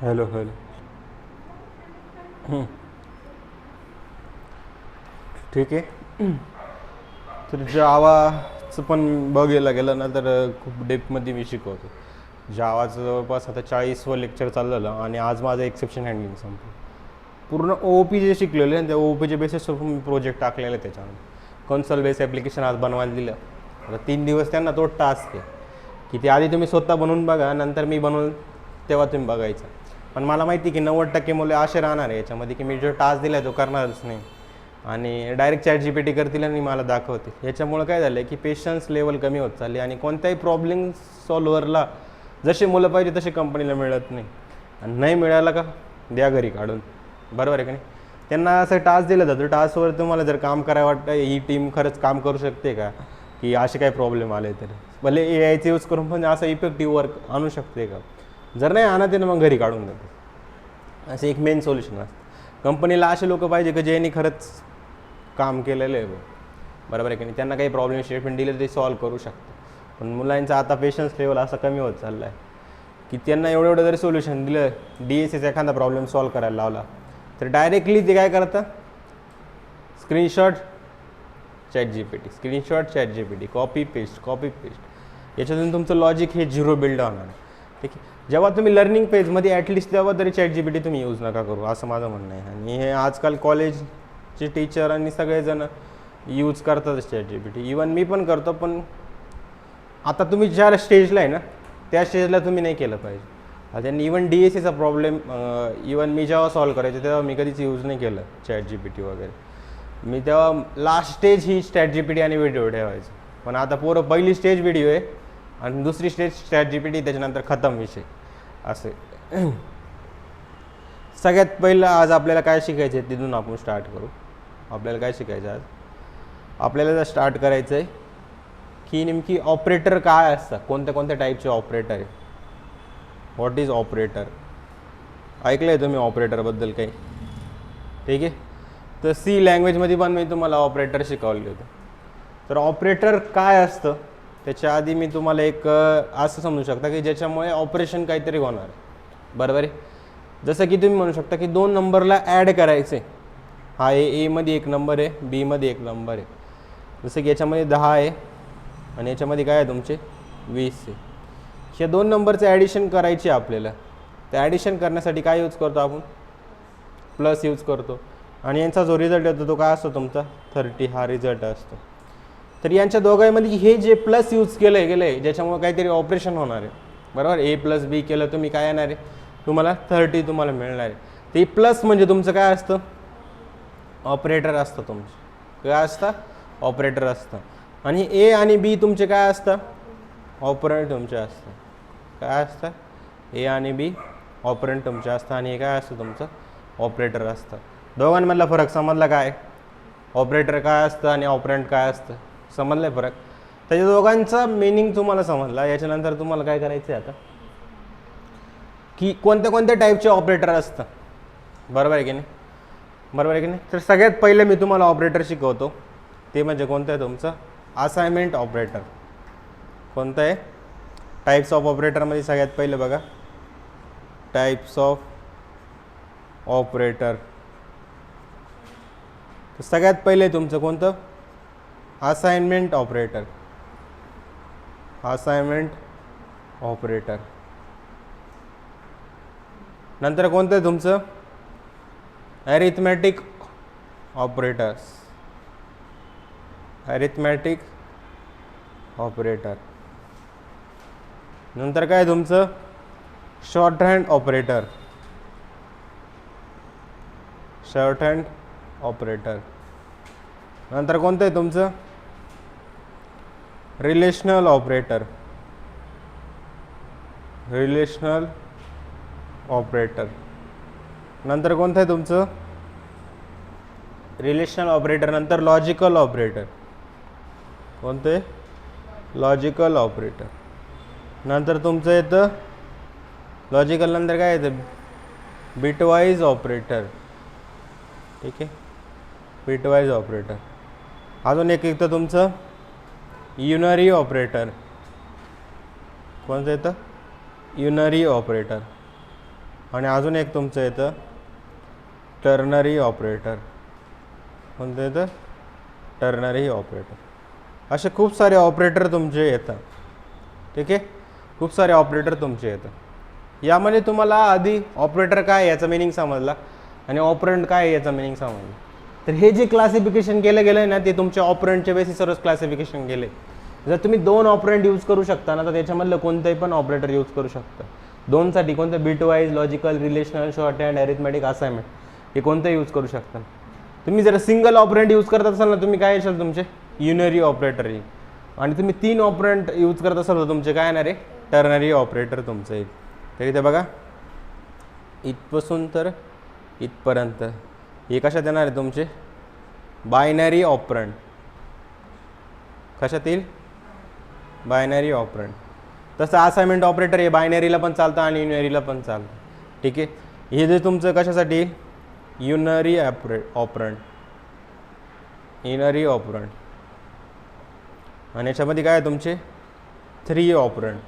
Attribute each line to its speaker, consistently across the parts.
Speaker 1: Hello hello. ठीक आहे. तर जावाचं पण बघायला गेलं ना तर खूप डेपमध्ये मी शिकवतो. जावाचं जवळपास आता 40व लेक्चर चाललेलं आणि आज माझं एक्सेप्शन हँडलिंग संपलं. पूर्ण ओ पी जे शिकलेले आणि त्या ओ पीच्या बेसिसवर मी प्रोजेक्ट टाकलेले आहे त्याच्यामध्ये. कन्सोल बेस ॲप्लिकेशन आज बनवायला दिलं. आता 3 दिवस त्यांना तो टास्क आहे की ते आधी तुम्ही स्वतः बनवून बघा, नंतर मी बनवून तेव्हा तुम्ही बघायचं. पण मला माहिती की 90% मुले असे राहणार आहे याच्यामध्ये की मी जो टास्क दिला आहे तो करणारच नाही आणि direct ChatGPT करतील आणि मला दाखवते. याच्यामुळं काय झालं आहे की पेशन्स लेवल कमी होत चालली आणि कोणत्याही प्रॉब्लेम सॉल्व्हरला जसे मुलं पाहिजे तसे कंपनीला मिळत नाही. आणि नाही मिळालं का द्या घरी काढून. बरोबर आहे का नाही. त्यांना असं टास्क दिलं जातं, टास्कवर तुम्हाला जर काम करायला वाटतं ही टीम खरंच काम करू शकते का, की असे काही प्रॉब्लेम आले तर भले ए आयचं यूज करून पण असं इफेक्टिव्ह वर्क आणू शकते का. जर नाही आणत आहे ना मग घरी काढून देतो. असं एक मेन सोल्युशन असतं. कंपनीला असे लोक पाहिजे की ज्यांनी खरंच काम केलेलं आहे. बरोबर आहे की नाही. त्यांना काही प्रॉब्लेम स्टेटमेंट दिले ते सॉल्व करू शकतं. पण मुलांचा आता पेशन्स लेवल असा कमी होत चालला आहे की त्यांना एवढं एवढं जरी सोल्युशन दिलं, डी एस एचा एखादा प्रॉब्लेम सॉल्व करायला लावला तर डायरेक्टली ते काय करतं, screenshot ChatGPT, screenshot ChatGPT, copy paste. याच्यातून तुमचं लॉजिक हे झिरो बिल्ड होणार आहे. ठीक आहे. जेव्हा तुम्ही लर्निंग पेजमध्ये ॲटलिस्ट तेव्हा तरी चॅट जी पी टी तुम्ही यूज नका करू, असं माझं म्हणणं आहे. आणि हे आजकाल कॉलेजचे टीचर आणि सगळेजण यूज करतातच ChatGPT. Even मी पण करतो. पण आता तुम्ही ज्या स्टेजला आहे ना त्या स्टेजला तुम्ही नाही केलं पाहिजे. त्यांनी इवन डी एस सीचा प्रॉब्लेम इवन मी जेव्हा सॉल्व करायचं तेव्हा मी कधीच यूज नाही केलं चॅट जी पी टी वगैरे. मी तेव्हा लास्ट स्टेज ही चॅट जी पी टी आणि व्हिडिओ ठेवायचं. पण आता पोरं पहिली स्टेज व्हिडिओ आहे आणि दुसरी stage ChatGPT, त्याच्यानंतर खतम विषय असे. सगळ्यात पहिलं आज आपल्याला काय शिकायचं आहे तिथून आपण स्टार्ट करू. आपल्याला काय शिकायचं आज, आपल्याला जर स्टार्ट करायचं आहे की नेमकी ऑपरेटर काय असतात, कोणत्या कोणत्या टाईपचे ऑपरेटर आहे. व्हॉट इज ऑपरेटर, ऐकलं आहे तुम्ही ऑपरेटरबद्दल काही. ठीक आहे. तर सी लँग्वेजमध्ये पण मी तुम्हाला ऑपरेटर शिकवले होते. तर ऑपरेटर काय असतं त्याच्या आधी मी तुम्हाला एक असं समजू शकता की ज्याच्यामुळे ऑपरेशन काहीतरी होणार आहे. बरोबर आहे. जसं की तुम्ही म्हणू शकता की 2 नंबरला ॲड करायचे. हा एमध्ये एक नंबर आहे, बीमध्ये एक नंबर आहे. जसं की याच्यामध्ये 10 आहे आणि याच्यामध्ये काय आहे तुमचे 20 आहे. ह्या 2 नंबरचं ॲडिशन करायचे आपल्याला. तर ॲडिशन करण्यासाठी काय यूज करतो आपण, प्लस यूज करतो. आणि यांचा जो रिझल्ट येतो तो काय असतो तुमचा 30 हा रिझल्ट असतो. तर यांच्या दोघांमध्ये हे जे प्लस यूज केलं आहे ज्याच्यामुळे काहीतरी ऑपरेशन होणार आहे. बरोबर. ए प्लस बी केलं तुम्ही काय येणार आहे तुम्हाला 30 तुम्हाला मिळणार आहे. ते प्लस म्हणजे तुमचं काय असतं, ऑपरेटर असतं तुमचं. काय असतं, ऑपरेटर असतं. आणि ए आणि बी तुमचे काय असतं, ऑपरंट तुमचे असतं. काय असतं, ए आणि बी ऑपरंट तुमचे असतं आणि हे काय असतं तुमचं ऑपरेटर असतं. दोघांमधला फरक समजला काय, ऑपरेटर काय असतं आणि ऑपरंट काय असतं, समजलं आहे फरक. त्याच्या दोघांचा मिनिंग तुम्हाला समजला. याच्यानंतर तुम्हाला काय करायचं आहे आता की कोणत्या कोणत्या टाईपचे ऑपरेटर असतं. बरोबर आहे की नाही. बरोबर आहे की नाही. तर सगळ्यात पहिले मी तुम्हाला ऑपरेटर शिकवतो. ते म्हणजे कोणतं आहे तुमचं असाइनमेंट ऑपरेटर. कोणतं आहे, टाईप्स ऑफ ऑपरेटरमध्ये सगळ्यात पहिले बघा टाईप्स ऑफ ऑपरेटर. तर सगळ्यात पहिले तुमचं कोणतं, असाइनमेंट ऑपरेटर. Assignment operator. नंतर कोणतं आहे तुमचं ॲरिथमॅटिक ऑपरेटर्स. ॲरिथमॅटिक ऑपरेटर. नंतर काय तुमचं short hand operator. Shorthand operator. नंतर कोणतं आहे तुमचं रिलेशनल ऑपरेटर. Relational operator. नंतर कोणतं आहे तुमचं रिलेशनल ऑपरेटर. नंतर लॉजिकल ऑपरेटर. कोणतं आहे, लॉजिकल ऑपरेटर. नंतर तुमचं येतं लॉजिकल नंतर काय येतं बिटवाईज ऑपरेटर. ठीक आहे, बिटवाईज ऑपरेटर. अजून एक येतं तुमचं युनरी ऑपरेटर. कोणतं येतं युनरी ऑपरेटर. आणि अजून एक तुमचं येतं टर्नरी ऑपरेटर. कोणतं येतं? Ternary operator. असे खूप सारे ऑपरेटर तुमचे येतात. ठीक आहे, खूप सारे ऑपरेटर तुमचे येतात. यामध्ये तुम्हाला आधी ऑपरेटर काय याचा मिनिंग समजला आणि ऑपरंट काय याचा मिनिंग समजला. तर हे जे क्लासिफिकेशन केलं गेलं आहे ना ते तुमच्या ऑपरंटच्या बेसिसवरच क्लासिफिकेशन केले. जर तुम्ही 2 ऑपरंट यूज करू शकता ना तर त्याच्यामधलं कोणतंही पण ऑपरेटर यूज करू शकता. 2साठी कोणतं bit wise, logical, relational, short hand, arithmetic, assignment हे कोणतं यूज करू शकता. तुम्ही जर सिंगल ऑपरंट यूज करत असाल ना तुम्ही काय येशाल तुमचे युनरी ऑपरेटर येईल. आणि तुम्ही 3 ऑपरंट यूज करत असाल तर तुमचे काय येणार आहे टर्नरी ऑपरेटर तुमचं येईल. तर इथे बघा इथपासून तर इथपर्यंत हे कशात येणार आहे तुमचे बायनरी ऑपरंट. कशात येईल बायनरी ऑपरंट. तसं असाइनमेंट ऑपरेटर हे बायनरीला पण चालतं आणि युनरीला पण चालतं. ठीक आहे, हे जे तुमचं कशासाठी येईल युनरी ऑपरंट. युनरी ऑपरंट. आणि याच्यामध्ये काय आहे तुमचे 3 ऑपरंट.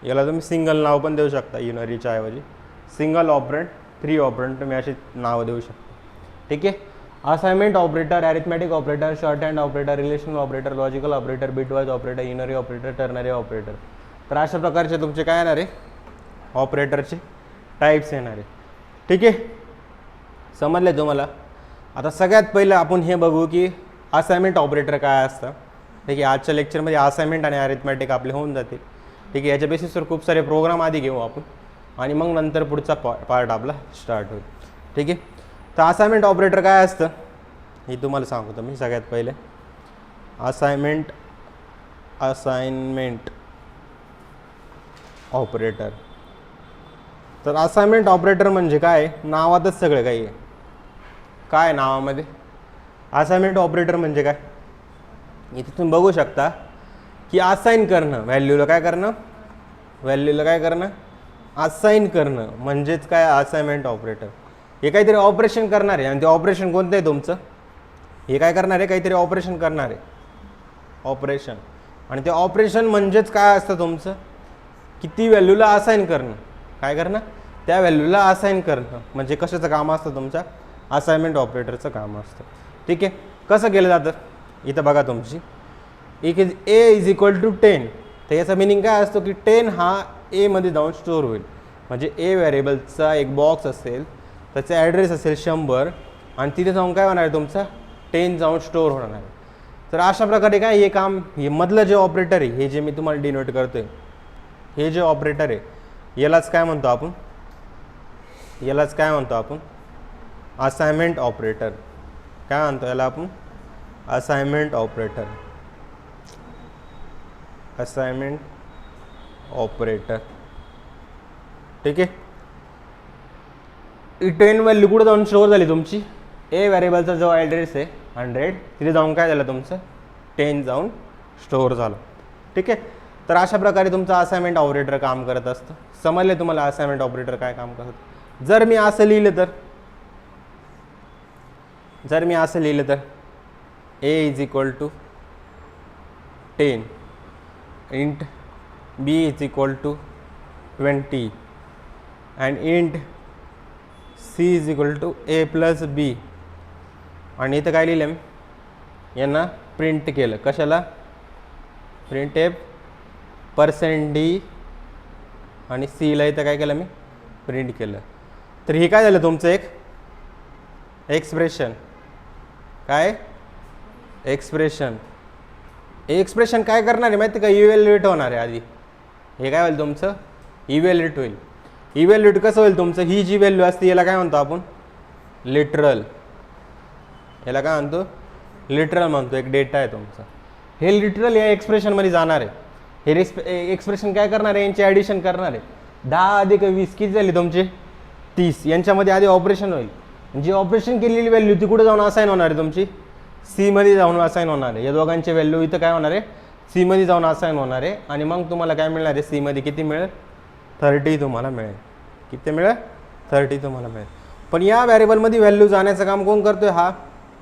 Speaker 1: याला तुम्ही सिंगल नाव पण देऊ शकता युनरीच्या ऐवजी. सिंगल ऑपरंट, 3 ऑपरंट तुम्ही अशी नावं देऊ शकता. ठीक आहे, assignment operator, arithmetic operator, shorthand operator, relational operator, logical operator, bitwise operator, unary operator, ternary operator. तर अशा प्रकारचे तुमचे काय येणार आहे ऑपरेटरचे टाईप्स येणार आहे. ठीक आहे, समजले तुम्हाला. आता सगळ्यात पहिलं आपण हे बघू की असाइनमेंट ऑपरेटर काय असतं. ठीक आहे, आजच्या लेक्चरमध्ये असाइनमेंट आणि अरिथमॅटिक आपले होऊन जातील. ठीक आहे, याच्या बेसिसवर खूप सारे प्रोग्राम आधी घेऊ आपण आणि मग नंतर पुढचा पार्ट आपला स्टार्ट होईल. ठीक आहे, तर असाइनमेंट ऑपरेटर काय असतं हे तुम्हाला सांगतो मी सगळ्यात पहिले. Assignment operator. तर असाइनमेंट ऑपरेटर म्हणजे काय नावातच सगळं काही आहे. काय नावामध्ये असाइनमेंट ऑपरेटर म्हणजे काय इथे तुम्ही बघू शकता की असाइन करणं व्हॅल्यूला काय करणं असाइन करणं म्हणजेच काय असाइनमेंट ऑपरेटर. हे काहीतरी ऑपरेशन करणार आहे आणि ते ऑपरेशन कोणतं आहे तुमचं हे काय करणार आहे काहीतरी ऑपरेशन करणार आहे ऑपरेशन. आणि ते ऑपरेशन म्हणजेच काय असतं तुमचं की ती व्हॅल्यूला असाइन करणं. काय करणं त्या व्हॅल्यूला असाइन करणं म्हणजे कशाचं काम असतं तुमच्या असाइनमेंट ऑपरेटरचं काम असतं. ठीक आहे, कसं केलं जातं इथं बघा तुमची एक is a is equal to 10. तर याचा मिनिंग काय असतो की 10 हा एमध्ये जाऊन स्टोअर होईल. म्हणजे ए व्हेरिएबलचा एक बॉक्स असेल त्याचा ॲड्रेस असेल 100 आणि तिथे जाऊन काय होणार आहे तुमचा 10 जाऊन स्टोअर होणार आहे. तर अशा प्रकारे काय हे काम हे मधलं जे ऑपरेटर आहे हे जे मी तुम्हाला डिनोट करतोय हे जे ऑपरेटर आहे यालाच काय म्हणतो आपण असाइनमेंट ऑपरेटर. काय म्हणतो याला आपण असाइनमेंट ऑपरेटर. ठीक आहे, 10 व्हॅल्यू कुठं जाऊन स्टोअर झाली तुमची ए व्हेरिएबलचा जो ॲड्रेस आहे 100 तिथे जाऊन काय झालं तुमचं 10 जाऊन स्टोअर झालं. ठीक आहे, तर अशा प्रकारे तुमचं असाइनमेंट ऑपरेटर काम करत असतं. समजले तुम्हाला असाइनमेंट ऑपरेटर काय काम करतं. जर मी असं लिहिलं तर a is equal to 10 int b is equal to 20 and int c is equal to a plus b. आणि इथं काय लिहिलं मी यांना प्रिंट केलं. कशाला प्रिंट एफ %d आणि सीला इथं काय केलं मी प्रिंट केलं. तर हे काय झालं तुमचं एक एक्सप्रेशन. काय एक्सप्रेशन काय करणार आहे माहिती का इव्हॅल्युएट होणार आहे आधी. हे काय होईल तुमचं इव्हॅल्युएट होईल. इव्हॅल्युएट कसं होईल तुमचं ही जी व्हॅल्यू असते याला काय म्हणतो आपण लिटरल. याला काय म्हणतो लिटरल म्हणतो. एक डेटा आहे तुमचा हे लिटरल या एक्सप्रेशनमध्ये जाणार आहे. हे एक्सप्रेशन काय करणार आहे यांची ॲडिशन करणार आहे. 10 अधिक 20 किती झाली तुमची 30. यांच्यामध्ये आधी ऑपरेशन होईल. जी ऑपरेशन केलेली व्हॅल्यू ती कुठे जाऊन असाइन होणार आहे तुमची सीमध्ये जाऊन असाइन होणार आहे. या दोघांची व्हॅल्यू इथं काय होणार आहे सीमध्ये जाऊन असाइन होणार आहे. आणि मग तुम्हाला काय मिळणार आहे सीमध्ये किती मिळेल 30 तुम्हाला मिळेल. किती मिळेल 30 तुम्हाला मिळेल. पण या व्हेरिएबलमध्ये व्हॅल्यू जाण्याचं काम कोण करतोय हा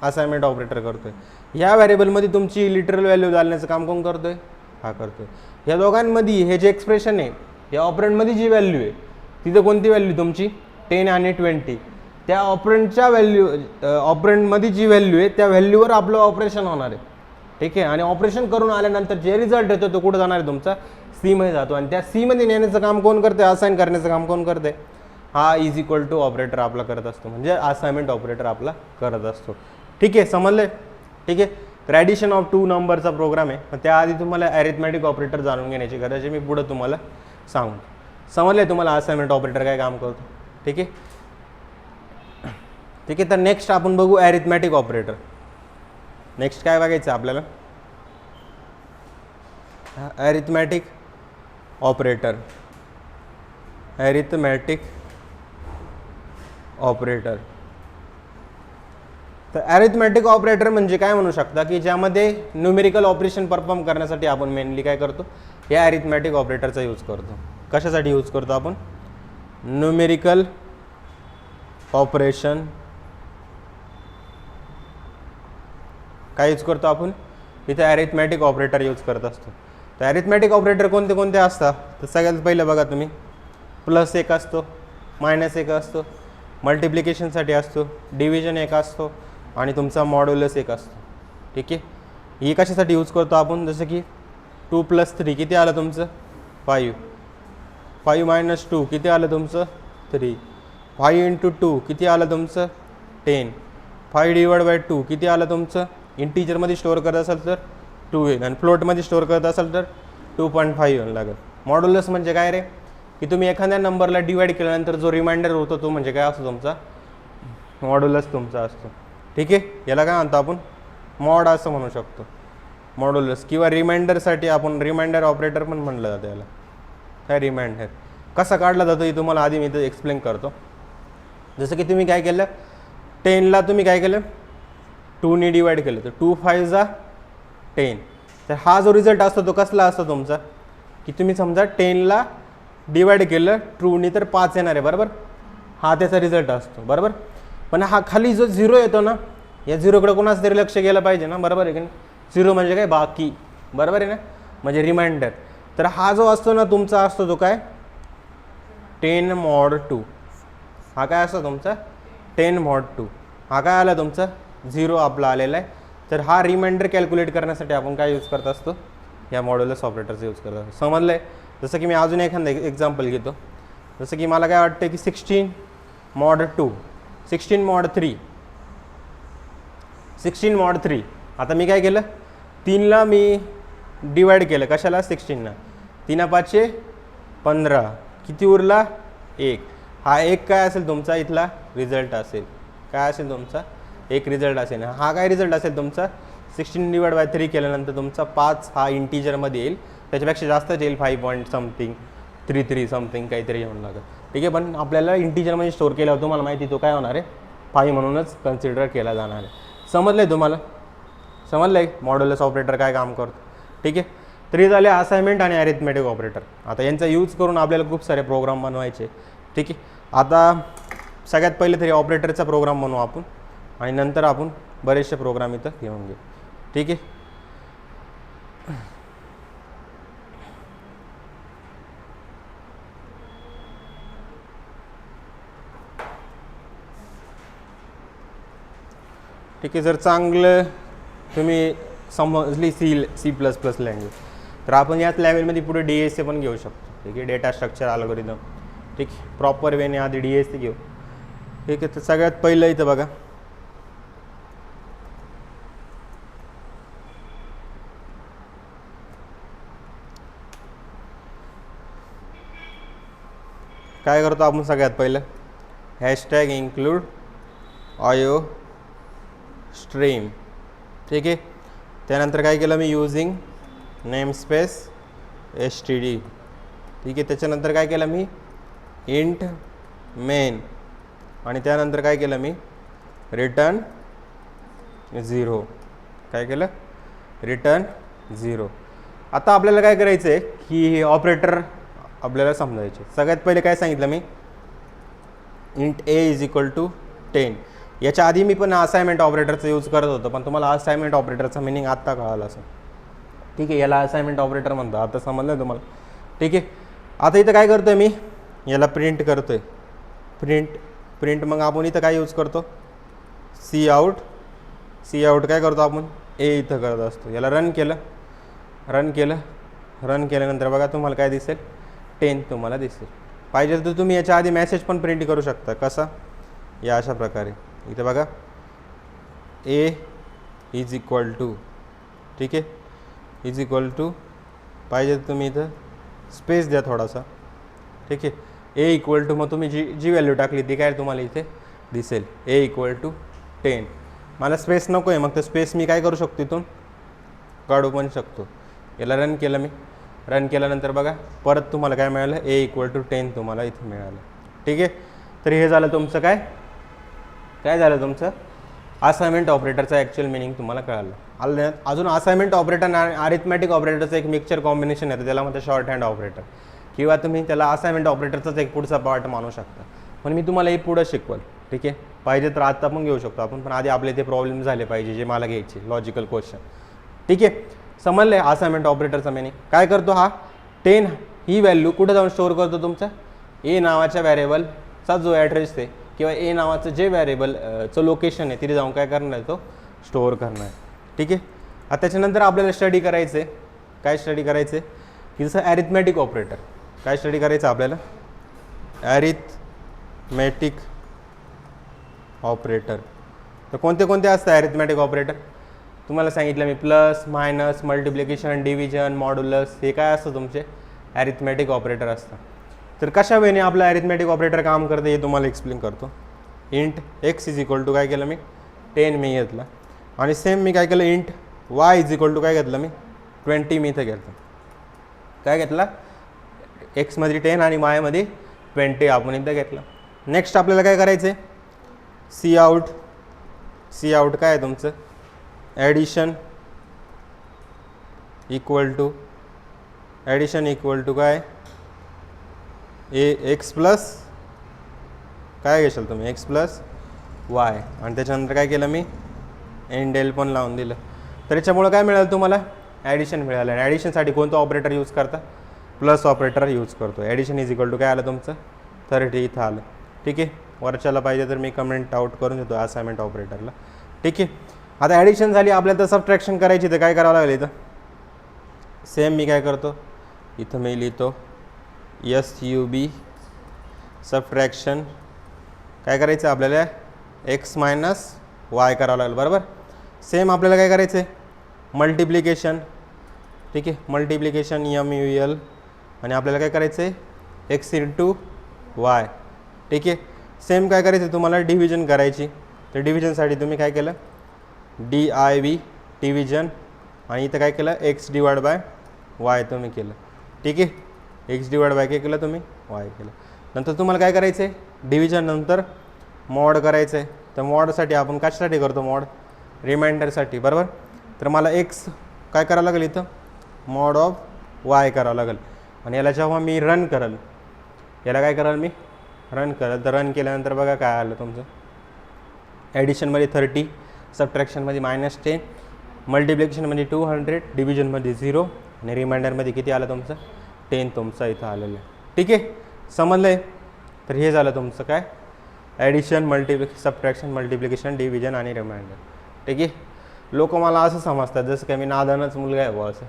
Speaker 1: असाइनमेंट ऑपरेटर करतोय. या व्हेरिएबलमध्ये तुमची लिटरल व्हॅल्यू घालण्याचं काम कोण करतोय हा करतोय. या दोघांमध्ये हे जे एक्सप्रेशन आहे या ऑपरेंडमध्ये जी व्हॅल्यू आहे तिथं कोणती व्हॅल्यू तुमची 10 आणि 20, त्या ऑपरेंडच्या व्हॅल्यू ऑपरेंडमध्ये जी व्हॅल्यू आहे त्या व्हॅल्यूवर आपलं ऑपरेशन होणार आहे, ठीक आहे. आणि ऑपरेशन करून आल्यानंतर जे रिझल्ट येतो तो कुठं जाणार आहे तुमचा सीमध्ये जातो, आणि त्या सीमध्ये नेण्याचं काम कोण करते, असाइन करण्याचं काम कोण करते, हा इज इक्वल टू ऑपरेटर आपला करत असतो, म्हणजे असाइनमेंट ऑपरेटर आपला करत असतो, ठीक आहे. समजले, ठीक आहे. तर ॲडिशन ऑफ 2 नंबरचा प्रोग्राम आहे, पण त्याआधी तुम्हाला ॲरिथमॅटिक ऑपरेटर जाणून घेण्याची गरज आहे, मी पुढं तुम्हाला सांगू. समजले तुम्हाला असाइनमेंट ऑपरेटर काय काम करतो, ठीक आहे. ठीक आहे, तर नेक्स्ट आपण बघू ॲरिथमॅटिक ऑपरेटर. नेक्स्ट काय बघायचं आपल्याला, ॲरिथमॅटिक ऑपरेटर. ॲरिथमॅटिक ऑपरेटर. तर ॲरिथमॅटिक ऑपरेटर म्हणजे काय म्हणू शकता की ज्यामध्ये न्यूमेरिकल ऑपरेशन परफॉर्म करण्यासाठी आपण मेनली काय करतो, या ॲरिथमॅटिक ऑपरेटरचा यूज करतो. कशासाठी यूज करतो आपण, न्यूमेरिकल ऑपरेशन काय यूज करतो आपण, इथे ॲरिथमॅटिक ऑपरेटर यूज करत असतो. तर ॲरिथमॅटिक ऑपरेटर कोणते कोणते असतात, तर सगळ्यात पहिलं बघा तुम्ही, +1 असतो, -1 असतो, मल्टिप्लिकेशनसाठी असतो, डिव्हिजन 1 असतो, आणि तुमचा मॉड्युलस 1 असतो, ठीक आहे. ही कशासाठी यूज करतो आपण, जसं की 2 + 3 किती आलं तुमचं 5, 5 - 2 किती आलं तुमचं 3, 5 × 2 किती आलं तुमचं 10, 5 / 2 किती आलं तुमचं, इंटीजरमध्ये स्टोअर करत असाल तर 2 येईल, आणि फ्लोटमध्ये स्टोअर करत असाल तर 2.5 येऊन लागेल. मॉड्युलस म्हणजे काय रे, की तुम्ही एखाद्या नंबरला डिवाइड केल्यानंतर जो रिमाइंडर होतो तो म्हणजे काय असतो तुमचा मॉड्युलस तुमचा असतो, ठीक आहे. याला काय म्हणतो आपण मॉड असं म्हणू शकतो, मॉड्युलस. किंवा रिमाइंडरसाठी आपण रिमाइंडर ऑपरेटर पण म्हणलं जातं याला. काय रिमाइंडर कसा काढला जातो हे तुम्हाला आधी मी इथं एक्सप्लेन करतो. जसं की तुम्ही काय केलं, 10ला तुम्ही काय केलं 2ने डिवाइड केलं, तर 2 × 5 = 10. तर हा जो रिझल्ट असतो तो कसला असतो तुमचा, की तुम्ही समजा 10ला डिवाइड केलं 2ने तर 5 येणार आहे, बरोबर. हा त्याचा रिझल्ट असतो, बरोबर. पण हा खाली जो 0 येतो ना, या 0कडे कोणाचं तरी लक्ष गेलं पाहिजे ना, बरोबर आहे की नाही. 0 म्हणजे काय बाकी, बरोबर आहे ना, म्हणजे रिमाइंडर. तर हा जो असतो ना तुमचा असतो तो काय 10 mod 2. हा काय असतो तुमचा 10 mod 2. हा काय आला तुमचा 0 आपला आलेला आहे. तर हा रिमाइंडर कॅल्क्युलेट करण्यासाठी आपण काय यूज करत असतो, या मॉड्युलस ऑपरेटरचा यूज करत असतो. समजलं आहे. जसं की मी अजून एखादं एक्झाम्पल घेतो. जसं की मला काय वाटतं की 16 mod 2, 16 mod 3, 16 mod 3. आता मी काय केलं 3ला मी डिवाइड केलं, कशाला 16ला, 3 × 5 = 15, किती उरला 1. हा 1 काय असेल तुमचा इथला रिझल्ट असेल, काय असेल तुमचा 1 रिझल्ट असेल. हा काय रिझल्ट असेल तुमचा 16/3 केल्यानंतर तुमचा 5 हा इंटीजरमध्ये येईल, त्याच्यापेक्षा जास्तच येईल 5.33 समथिंग काहीतरी येऊन लागेल, ठीक आहे. पण आपल्याला इंटीजरमध्ये स्टोअर केल्यावर तुम्हाला माहिती तो काय होणार आहे 5 म्हणूनच कन्सिडर केला जाणार आहे. समजलं आहे तुम्हाला, समजलं आहे मॉड्युलस ऑपरेटर काय काम करतो, ठीक आहे. तरी झाले असाइनमेंट आणि ॲरिथमॅटिक ऑपरेटर. आता यांचा यूज करून आपल्याला खूप सारे प्रोग्राम बनवायचे, ठीक आहे. आता सगळ्यात पहिले तरी ऑपरेटरचा प्रोग्राम बनवू आपण, आणि नंतर आपण बरेचसे प्रोग्राम इथं घेऊन घेऊ, ठीक आहे. ठीक आहे. जर चांगलं तुम्ही समजली C++ लँग्वेज, तर आपण याच लेवलमध्ये पुढे DSA पण घेऊ शकतो, ठीक आहे. डेटा स्ट्रक्चर अल्गोरिदम, ठीक आहे. प्रॉपर वेने आधी DSA घेऊ, ठीक आहे. तर सगळ्यात पहिलं इथं बघा, काय करतो आपण सगळ्यात पहिलं #include IO stream, ठीक आहे. त्यानंतर काय केलं मी युजिंग नेमस्पेस std, ठीक आहे. त्याच्यानंतर काय केलं मी इंट मेन, आणि त्यानंतर काय केलं मी रिटर्न 0. काय केलं रिटर्न 0. आता आपल्याला काय करायचं आहे की हे ऑपरेटर आपल्याला समजायचे. सगळ्यात पहिले काय सांगितलं मी इंट a = 10. याच्या आधी मी पण असाइनमेंट ऑपरेटरचा यूज करत होतो, पण तुम्हाला असाइनमेंट ऑपरेटरचा मिनिंग आत्ता कळाला असेल, ठीक आहे. याला असाइनमेंट ऑपरेटर म्हणतो, आता समजलं तुम्हाला, ठीक आहे. आता इथं काय करतो आहे मी, याला प्रिंट करतो आहे, प्रिंट मग आपण इथं काय यूज करतो, सी आउट काय करतो आपण, ए इथं करत असतो. याला रन केल्यानंतर बघा तुम्हाला काय दिसेल, 10 तुम्हाला दिसेल. पाहिजे तर तुम्ही याच्या आधी मेसेज पण प्रिंट करू शकता. कसा, या अशा प्रकारे इथं बघा ए इज इक्वल टू, ठीक आहे, इज इक्वल टू, पाहिजे तर तुम्ही इथं स्पेस द्या थोडासा, ठीक आहे. ए इक्वल टू, मग तुम्ही जी व्हॅल्यू टाकली ती काय तुम्हाला इथे दिसेल, ए इक्वल टू 10. मला स्पेस नको आहे, मग तर स्पेस मी काय करू शकतो, इथून काढू पण शकतो. याला रन केलं मी, रन केल्यानंतर बघा परत तुम्हाला काय मिळालं, ए इक्वल टू 10 तुम्हाला इथे मिळालं, ठीक आहे. तर हे झालं तुमचं काय झालं तुमचं असाइनमेंट ऑपरेटरचं ॲक्च्युअल मिनिंग तुम्हाला कळालं. अजून असाइनमेंट ऑपरेटर आणि अरिथमॅटिक ऑपरेटरचं एक मिक्सचर कॉम्बिनेशन येतं, त्याला म्हणतात शॉर्ट हँड ऑपरेटर, किंवा तुम्ही त्याला असाइनमेंट ऑपरेटरचाच एक पुढचा पार्ट मानू शकता. पण मी तुम्हाला हे पुढं शिकवल, ठीक आहे. पाहिजे तर आता पण घेऊ शकतो आपण, पण आधी आपले ते प्रॉब्लेम झाले पाहिजे जे मला घ्यायचे, लॉजिकल क्वेश्चन, ठीक आहे. समजले असाइनमेंट ऑपरेटरचा मिनिंग काय करतो. हा 10 ही व्हॅल्यू कुठे जाऊन स्टोअर करतो, तुमचा ए नावाच्या व्हॅरिएबलचा जो ॲड्रेस आहे किंवा ए नावाचं जे व्हॅरिएबलचं लोकेशन आहे तिथे जाऊन काय करणार आहे, तो स्टोअर करणार आहे, ठीक आहे. आता त्याच्यानंतर आपल्याला स्टडी करायचं आहे, काय स्टडी करायचं आहे की जसं ॲरिथमॅटिक ऑपरेटर, काय स्टडी करायचं आपल्याला, ॲरिथमॅटिक ऑपरेटर. तर कोणते असतं ॲरिथमॅटिक ऑपरेटर, तुम्हाला सांगितलं मी, plus, minus, multiplication, division, modulus, हे काय असतं तुमचे ॲरिथमॅटिक ऑपरेटर असतं. तर कशा वेळेने आपलं ॲरिथमॅटिक ऑपरेटर काम करतं हे तुम्हाला एक्सप्लेन करतो. Int x is equal to काय केलं मी, 10 मी घेतला, आणि सेम मी काय केलं, int y is equal to काय घेतलं मी, 20 मी इथं घेतलं. काय घेतला, एक्समध्ये 10 आणि वायमध्ये 20 आपण इथं घेतलं. नेक्स्ट आपल्याला काय करायचं आहे, सी आउट काय आहे तुमचं, ॲडिशन इक्वल टू काय, एक्स प्लस काय घेशाल तुम्ही, एक्स प्लस वाय, आणि त्याच्यानंतर काय केलं मी, एंड एल पण लावून दिलं. तर याच्यामुळं काय मिळालं तुम्हाला, ॲडिशन मिळालं. आणि ॲडिशनसाठी कोणतं ऑपरेटर यूज करता, प्लस ऑपरेटर यूज करतो. ॲडिशन इज इक्वल टू काय आलं तुमचं, 30 इथं आलं, ठीक आहे. वरच्याला पाहिजे तर मी कमेंट आउट करून देतो असाइनमेंट ऑपरेटरला, ठीक आहे. आता ॲडिशन झाली, आपल्याला तर सबट्रॅक्शन करायची, तर काय करावं लागेल, इथं सेम मी काय करतो, इथं मी लिहितो SUB सबट्रॅक्शन. काय करायचं आपल्याला, एक्स मायनस वाय करावं लागेल, बरोबर. सेम आपल्याला काय करायचं आहे, मल्टिप्लिकेशन, ठीक आहे, मल्टिप्लिकेशन MUL, आणि आपल्याला काय करायचं आहे, एक्स इंटू वाय, ठीक आहे. सेम काय करायचं तुम्हाला, डिव्हिजन करायची. तर डिव्हिजनसाठी तुम्ही काय केलं, DIV डिव्हिजन, आणि इथं काय केलं, एक्स डिवाइड बाय वाय तुम्ही केलं, ठीक आहे. एक्स डिवाइड बाय काय केलं तुम्ही, वाय केलं. नंतर तुम्हाला काय करायचं आहे, डिव्हिजन नंतर मॉड करायचं आहे. तर मॉडसाठी आपण कशासाठी करतो, मॉड रिमाइंडरसाठी, बरोबर. तर मला एक्स काय करावं लागेल, इथं मॉड ऑफ वाय करावं लागेल. आणि याला जेव्हा मी रन करल, याला काय कराल मी, रन करल. तर रन केल्यानंतर बघा काय आलं तुमचं, ॲडिशनमध्ये 30, सबट्रॅक्शनमध्ये -10, मल्टिप्लिकेशनमध्ये 200, डिव्हिजनमध्ये 0, आणि रिमाइंडरमध्ये किती आलं तुमचं, 10 तुमचं इथं आलेलं आहे, ठीक आहे. समजलं आहे. तर हे झालं तुमचं काय, ॲडिशन, सबट्रॅक्शन, मल्टिप्लिकेशन, डिव्हिजन आणि रिमाइंडर, ठीक आहे. लोक मला असं समजतात जसं काय मी नादानच मुलगा आहे बुवा, असं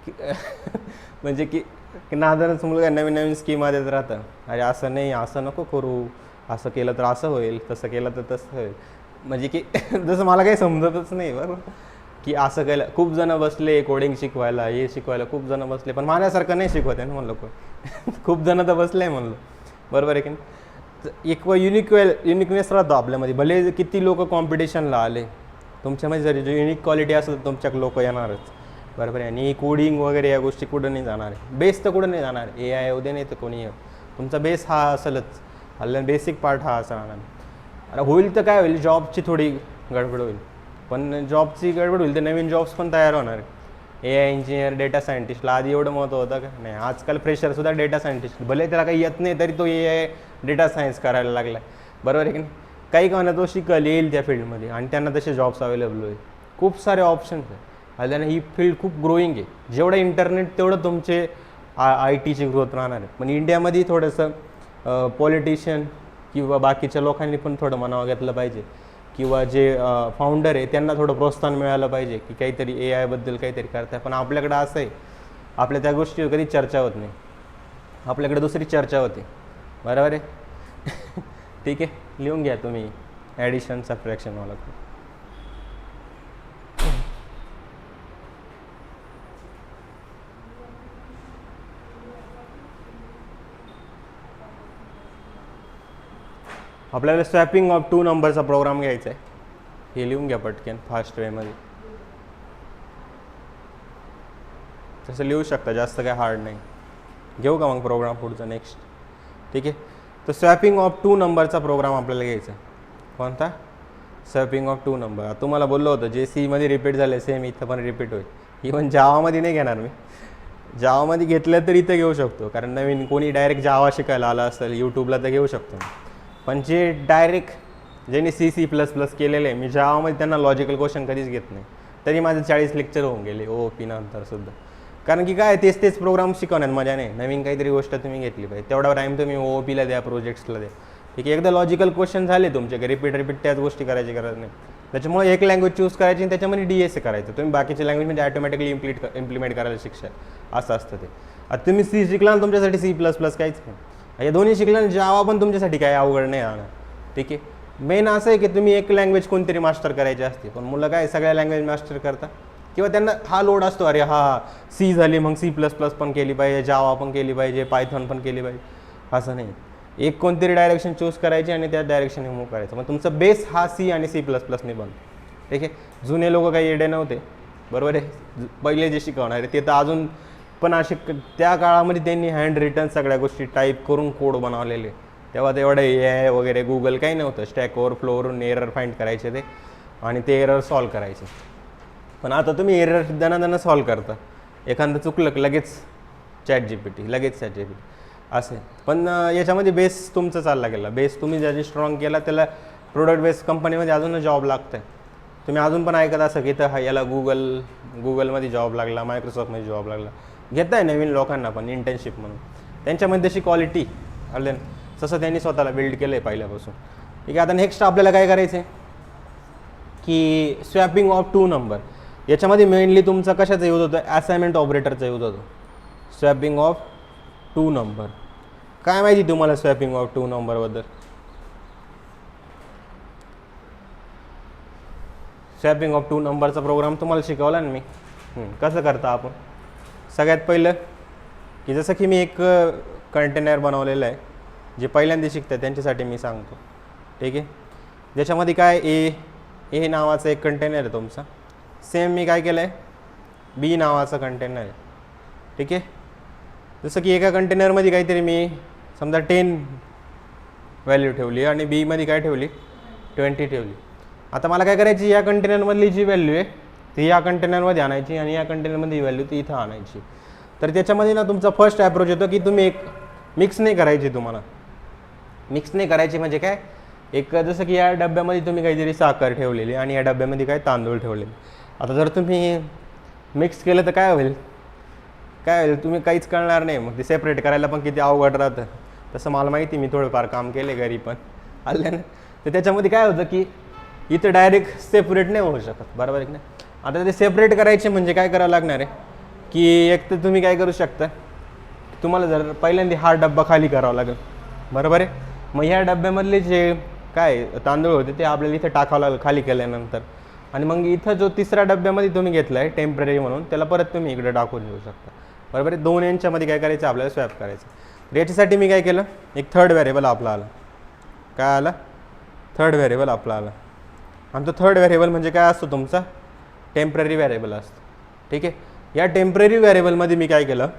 Speaker 1: की म्हणजे की नादानच मुलगा नवीन स्कीमा देत राहतं, अरे असं नाही, असं नको करू, असं केलं तर असं होईल, तसं केलं तर तसं होईल, म्हणजे की जसं मला काही समजतच नाही, बरोबर. की असं केलं, खूप जणं बसले कोडिंग शिकवायला, हे शिकवायला खूप जणं बसले, पण माझ्यासारखं नाही शिकवत आहे ना म्हणलं कोण खूप जणं तर बसले आहे म्हणलं, बरोबर आहे की नाही. एक युनिकनेस राहतो आपल्यामध्ये, भले किती लोक कॉम्पिटिशनला आले, तुमच्यामध्ये जरी जो युनिक क्वालिटी असेल तर तुमच्या लोक येणारच, बरोबर आहे. आणि कोडिंग वगैरे या गोष्टी कुठं नाही जाणार आहे, बेस तर कुठं नाही जाणार, AI येऊ दे नाही तर कोणी येऊ, तुमचा बेस हा असेलच, हल्ल्या बेसिक पार्ट हा असणार. अरे होईल तर काय होईल, जॉबची थोडी गडबड होईल, पण जॉबची गडबड होईल तर नवीन जॉब्स पण तयार होणार आहे. AI इंजिनियर, डेटा सायंटिस्टला आधी एवढं महत्त्व होतं का नाही, आजकाल फ्रेशरसुद्धा डेटा सायंटिस्ट, भले त्याला काही येत नाही तरी तो AI डेटा सायन्स करायला लागला आहे, बरोबर आहे की नाही. काही कारणं तो शिकल येईल त्या फील्डमध्ये, आणि त्यांना तसे जॉब्स अवेलेबल होईल, खूप सारे ऑप्शन्स आहे. आणि ही फील्ड खूप ग्रोईंग आहे, जेवढं इंटरनेट तेवढं तुमचे आय टीची ग्रोथ राहणार आहे. पण इंडियामध्ये थोडंसं पॉलिटिशियन किंवा बाकीच्या लोकांनी पण थोडं मनावर घेतलं पाहिजे, किंवा जे फाउंडर आहे त्यांना थोडं प्रोत्साहन मिळालं पाहिजे की काहीतरी ए आयबद्दल काहीतरी करताय. पण आपल्याकडं असं आहे, आपल्या त्या गोष्टीवर कधी चर्चा होत नाही, आपल्याकडे दुसरी चर्चा होते. बरोबर आहे. ठीक आहे, लिहून घ्या तुम्ही ॲडिशन सबट्रॅक्शनवाला. आपल्याला स्वॅपिंग ऑफ 2 नंबरचा प्रोग्राम घ्यायचा आहे. हे लिहून घ्या पटकन फास्ट वेमध्ये. तसं लिहू शकता, जास्त काय हार्ड नाही. घेऊ का मग प्रोग्राम पुढचा नेक्स्ट? ठीक आहे. तर स्वॅपिंग ऑफ 2 नंबरचा प्रोग्राम आपल्याला घ्यायचा. कोणता? Swapping of 2 number. तुम्हाला बोललो होतं जे सीमध्ये रिपीट झाले सेम इथं पण रिपीट होईल. इव्हन जावामध्ये नाही घेणार मी, जावामध्ये घेतलं तर इथं घेऊ शकतो, कारण नवीन कोणी डायरेक्ट जावा शिकायला आला असेल यूट्यूबला तर घेऊ शकतो. पण जे डायरेक्ट ज्यांनी C++ केलेलं आहे, मी जावामध्ये त्यांना लॉजिकल क्वेश्चन कधीच घेत नाही. तरी माझे 40 लेक्चर होऊन गेले OOP नंतरसुद्धा. कारण की काय, तेच प्रोग्राम शिकवण्यात मजा नाही. नवीन काहीतरी गोष्ट तुम्ही घेतली पाहिजे. तेवढा टाईम तुम्ही OOPला द्या, प्रोजेक्ट्सला द्या. ठीक आहे, एकदा लॉजिकल क्वेश्चन झाले तुमचे की रिपीट त्याच गोष्टी करायची गरज नाही. त्याच्यामुळे एक लँग्वेज चूज करायची आणि त्याच्यामध्ये DSA करायचं. तुम्ही बाकीच्या लँग्वेजमध्ये ऑटोमॅटिकली इम्प्लिमेंट करायला शिकशाल, असं असतं ते. आता तुम्ही C शिकला ना, तुमच्यासाठी C++ काहीच नाही. हे दोन्ही शिकलं ना, जावा पण तुमच्यासाठी काही अवघड नाही राहणार. ठीक आहे. मेन असं आहे की तुम्ही एक लँग्वेज कोणतरी मास्टर करायची असते, पण मुलं काय सगळ्या लँग्वेज मास्टर करता, किंवा त्यांना हा लोड असतो, अरे C झाली मग C++ पण केली पाहिजे, जावा पण केली पाहिजे, पायथॉन पण केली पाहिजे. असं नाही, एक कोणतरी डायरेक्शन चूज करायची आणि त्या डायरेक्शनने मूव्ह करायचं. मग तुमचा बेस हा C आणि C++ ने बनतो. ठीक आहे. जुने लोक काही येडे नव्हते, बरोबर आहे. पहिले जे शिकवणार आहे ते तर अजून पण असे, त्या काळामध्ये त्यांनी हँड रिटन सगळ्या गोष्टी टाईप करून कोड बनवलेले. तेव्हा ते एवढं AI वगैरे गुगल काही नव्हतं. स्टॅक ओव्हरफ्लोवरून एरर फाइंड करायचे ते, आणि ते एरर सॉल्व करायचे. पण आता तुम्ही एरर दना सॉल्व करता. एखादं चुकलं लगेच ChatGPT, लगेच ChatGPT असे. पण याच्यामध्ये बेस तुमचा चालला गेला. बेस तुम्ही ज्याची स्ट्रॉंग केला त्याला प्रोडक्ट बेस्ड कंपनीमध्ये अजून जॉब लागतं आहे. तुम्ही अजून पण ऐकत असं की इथं याला गुगलमध्ये जॉब लागला, मायक्रोसॉफ्टमध्ये जॉब लागला. घेत आहे नवीन लोकांना पण इंटर्नशिप म्हणून. त्यांच्यामध्ये तशी क्वालिटी आले, तसं त्यांनी स्वतःला बिल्ड केलं आहे पहिल्यापासून. ठीक आहे. आता नेक्स्ट आपल्याला काय करायचं आहे की स्वॅपिंग ऑफ 2 नंबर. याच्यामध्ये मेनली तुमचा कशाचा यूज होतो? असाइनमेंट ऑपरेटरचा यूज होतो. Swapping of 2 number. काय माहिती तुम्हाला स्वॅपिंग ऑफ 2 नंबरबद्दल? स्वॅपिंग ऑफ 2 नंबरचा प्रोग्राम तुम्हाला शिकवला ना मी. कसं करता आपण? सगळ्यात पहिलं की जसं की मी एक कंटेनर बनवलेलं आहे, जे पहिल्यांदा शिकतात त्यांच्यासाठी मी सांगतो. ठीक आहे. ज्याच्यामध्ये काय ए नावाचं एक कंटेनर आहे तुमचा. सेम मी काय केलं आहे, B नावाचं कंटेनर आहे. ठीक आहे. जसं की एका कंटेनरमध्ये काहीतरी मी समजा 10 व्हॅल्यू ठेवली आणि Bमध्ये काय ठेवली, 20 ठेवली. आता मला काय करायची, या कंटेनरमधली जी व्हॅल्यू आहे ती या कंटेनरमध्ये आणायची, आणि या कंटेनरमध्ये ही व्हॅल्यू ती इथं आणायची. तर त्याच्यामध्ये ना तुमचा फर्स्ट अप्रोच येतो की तुम्ही एक मिक्स नाही करायची. तुम्हाला मिक्स नाही करायची म्हणजे काय, एक जसं की या डब्यामध्ये तुम्ही काहीतरी साखर ठेवलेली आणि या डब्यामध्ये काय तांदूळ ठेवलेले. आता जर तुम्ही मिक्स केलं तर काय होईल, तुम्ही काहीच कळणार नाही. मग ते सेपरेट करायला पण किती अवघड राहतं. तसं मला माहिती, मी थोडंफार काम केले घरी पण आलं ना. तर त्याच्यामध्ये काय होतं की इथं डायरेक्ट सेपरेट नाही होऊ शकत, बरोबर आहे की नाही. आता ते सेपरेट करायचे म्हणजे काय करावं लागणार आहे की एक तर तुम्ही काय करू शकता, तुम्हाला जर पहिल्यांदा हा डब्बा खाली करावा लागेल, बरोबर आहे. मग ह्या डब्यामधले जे काय तांदूळ होते ते आपल्याला इथे टाकावं लागेल खाली केल्यानंतर. आणि मग इथं जो तिसऱ्या डब्यामध्ये तुम्ही घेतला आहे टेम्पररी म्हणून, त्याला परत तुम्ही इकडे टाकून घेऊ शकता, बरोबर आहे. 2 यांच्यामध्ये काय करायचं आपल्याला स्वॅप करायचं. याच्यासाठी मी काय केलं, एक थर्ड व्हेरिएबल आपला आला. काय आला? थर्ड व्हेरिएबल आपला आला. आणि तो थर्ड व्हेरिएबल म्हणजे काय असतो तुमचा, टेम्पररी व्हेरिएबल असतो. ठीक आहे. या टेम्पररी व्हेरिएबलमध्ये मी काय केलं,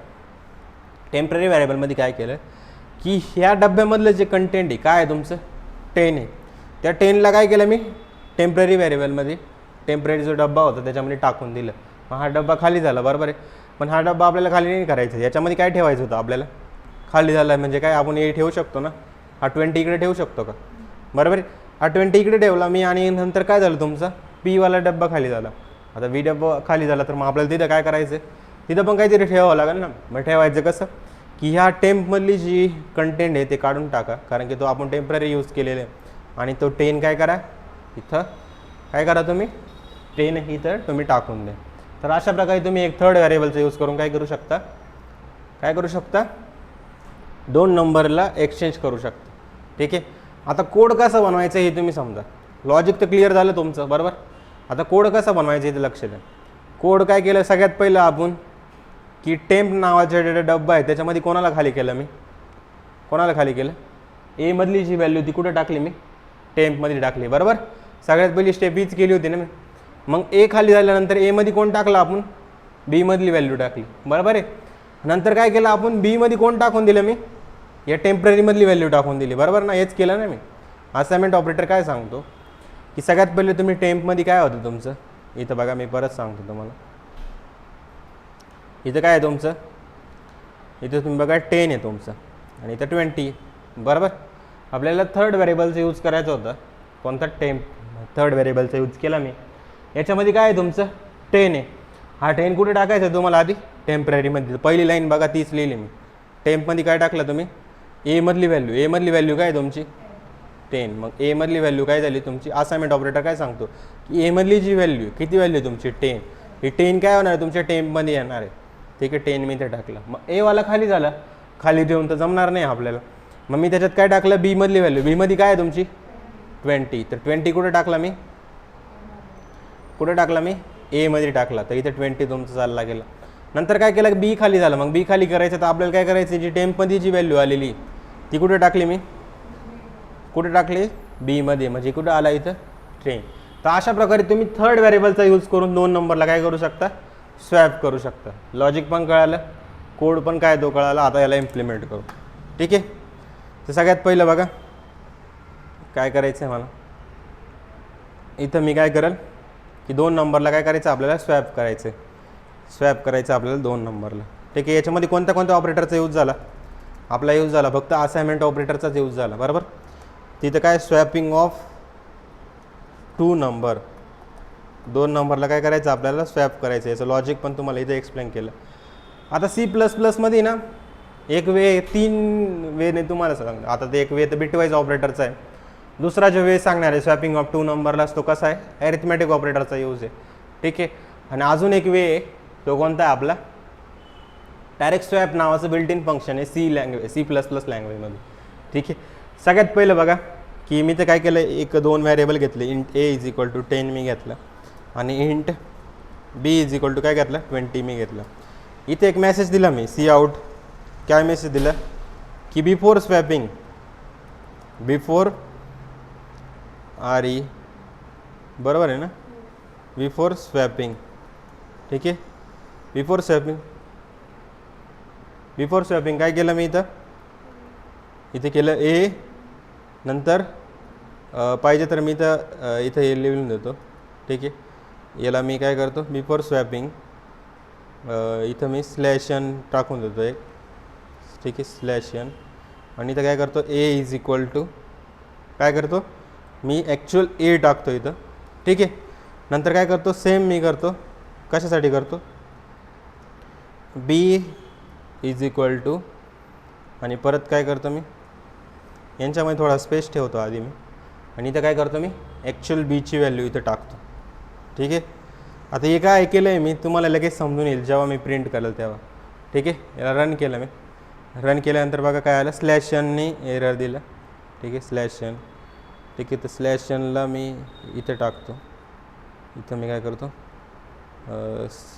Speaker 1: की ह्या डब्यामधलं जे कंटेंट आहे काय आहे तुमचं 10 आहे, त्या 10ला काय केलं मी टेम्पररी व्हेरिएबलमध्ये, टेम्पररी जो डब्बा होता त्याच्यामध्ये टाकून दिलं. मग हा डब्बा खाली झाला, बरोबर आहे. पण हा डब्बा आपल्याला खाली नाही करायचा. याच्यामध्ये काय ठेवायचं होतं आपल्याला, खाली झाला म्हणजे काय, आपण हे ठेवू शकतो ना, हा 20 इकडे ठेवू शकतो का, बरोबर आहे. हा 20 इकडे ठेवला मी, आणि नंतर काय झालं तुमचा P वाला डब्बा खाली झाला. आता V डब्बा खाली झाला तर मग आपल्याला तिथं काय करायचं, तिथं पण काहीतरी ठेवावं लागेल ना. मग ठेवायचं कसं की ह्या टेम्पमधली जी कंटेंट आहे ते काढून टाका, कारण की तो आपण टेम्पररी यूज केलेले आहे. आणि तो 10 काय करा, इथं काय करा तुम्ही 10 इथं तुम्ही टाकून द्या. तर अशा प्रकारे तुम्ही एक थर्ड व्हेरिएबलचा यूज करून काय करू शकता, 2 नंबरला एक्सचेंज करू शकता. ठीक आहे. आता कोड कसं बनवायचं हे तुम्ही समजा. लॉजिक तर क्लिअर झालं तुमचं, बरोबर. आता कोड कसं बनवायचं इथे लक्ष द्या. कोड काय केलं सगळ्यात पहिलं आपण की टेम्प नावाचा डब्बा आहे त्याच्यामध्ये कोणाला खाली केलं ए मधली जी व्हॅल्यू ती कुठे टाकली मी, टेम्पमध्ये टाकली, बरोबर. सगळ्यात पहिली स्टेप हीच केली होती ना मी. मग ए खाली झाल्यानंतर ए मध्ये कोण टाकलं आपण, बी मधली व्हॅल्यू टाकली, बरोबर आहे. नंतर काय केलं आपण, बी मध्ये कोण टाकून दिलं मी, या टेम्पररीमधली व्हॅल्यू टाकून दिली, बरोबर ना. हेच केलं ना मी. असाइनमेंट ऑपरेटर काय सांगतो की सगळ्यात पहिले तुम्ही टेम्पमध्ये काय होतं तुमचं, इथं बघा मी परत सांगतो तुम्हाला. इथं काय आहे तुमचं, इथं तुम्ही बघा 10 आहे तुमचं आणि इथं 20, बरोबर. आपल्याला थर्ड व्हेरिएबलचा यूज करायचं होतं. कोणता, टेम्प. थर्ड व्हेरिएबलचा यूज केला मी. याच्यामध्ये काय आहे तुमचं 10 आहे. हा 10 कुठे टाकायचा आहे तुम्हाला आधी, टेम्पररीमध्ये. पहिली लाईन बघा तीच लिहिली मी. टेम्पमध्ये काय टाकलं तुम्ही, ए मधली व्हॅल्यू काय आहे तुमची 10. मग ए मधली व्हॅल्यू काय झाली तुमची. असाइनमेंट ऑपरेटर काय सांगतो की ए मधली जी व्हॅल्यू किती व्हॅल्यू तुमची 10, ही 10 काय होणार आहे तुमच्या टेम्पमध्ये येणार आहे. ठीक आहे, 10 मी इथे टाकलं. मग एवाला खाली झाला, खाली ठेवून तर जमणार नाही आपल्याला. मग मी त्याच्यात काय टाकलं, बी मधली व्हॅल्यू. बी मध्ये काय आहे तुमची 20. तर 20 कुठे टाकला मी, ए मध्ये टाकला. तर इथे 20 तुमचं चालला गेला. नंतर काय केलं, बी खाली झालं. मग बी खाली करायचं तर आपल्याला काय करायचं, जी टेम्पमध्ये जी व्हॅल्यू आलेली ती कुठे टाकली मी, बी मध्ये. म्हणजे कुठं आला इथं 10. तर अशा प्रकारे तुम्ही थर्ड व्हेरिएबलचा यूज करून 2 नंबरला काय करू शकता, स्वॅप करू शकता. लॉजिक पण कळालं, कोड पण काय तो कळाला. आता याला इम्प्लिमेंट करू. ठीक आहे. तर सगळ्यात पहिलं बघा काय करायचं आहे मला. इथं मी काय करेल की 2 नंबरला काय करायचं आपल्याला, स्वॅप करायचं आपल्याला 2 नंबरला. ठीक आहे. याच्यामध्ये कोणत्या ऑपरेटरचा यूज झाला, आपला यूज झाला फक्त असाइनमेंट ऑपरेटरचाच यूज झाला, बरोबर. तिथं काय, स्वॅपिंग ऑफ 2 नंबर. 2 नंबरला काय करायचं आपल्याला, स्वॅप करायचं. याचं लॉजिक पण तुम्हाला इथे एक्सप्लेन केलं. आता C++ ना एक वे, 3 वेने तुम्हाला सांग. आता ते एक वे तर बिटवाईज ऑपरेटरचा आहे. दुसरा जो वे सांगणार आहे स्वॅपिंग ऑफ 2 नंबरला तो कसा आहे, ॲरिथमॅटिक ऑपरेटरचा यूज आहे. ठीक आहे. आणि अजून एक वे तो कोणता आहे आपला, डायरेक्ट स्वॅप नावाचं बिल्ट इन फंक्शन आहे C लँग्वेजमध्ये. ठीक आहे. सगळ्यात पहिलं बघा की मी तर काय केलं, 1-2 व्हेरिएबल घेतले. इंट A = 10 मी घेतलं आणि इंट B = काय घेतलं 20 मी घेतलं. इथे एक मेसेज दिला मी सी आउट. काय मेसेज दिला की बिफोर स्वॅपिंग, बरोबर आहे ना, बिफोर स्वॅपिंग. ठीक आहे. बिफोर स्वॅपिंग काय केलं मी इथे केलं ए. नंतर पाहिजे तर मी इथं हे लिहून देतो. ठीक आहे. याला मी काय करतो, बिफोर स्वॅपिंग इथं मी /n टाकून देतो एक. ठीक आहे, /n. आणि इथं काय करतो, A = काय करतो मी, ॲक्च्युअल ए टाकतो इथं. ठीक आहे. नंतर काय करतो, सेम मी करतो. कशासाठी करतो, B = आणि परत काय करतो मी, यांच्यामध्ये थोडा स्पेस ठेवतो आधी मी. आणि इथं काय करतो मी, ॲक्च्युअल बीची व्हॅल्यू इथं टाकतो. ठीक आहे. आता हे काय केलं आहे मी, तुम्हाला लगेच समजून येईल जेव्हा मी प्रिंट करेल तेव्हा. ठीक आहे. याला रन केलं मी. रन केल्यानंतर बघा काय आलं, /n एरर दिलं. ठीक आहे, /n. ठीक आहे. तर /nला मी इथं टाकतो. इथं मी काय करतो,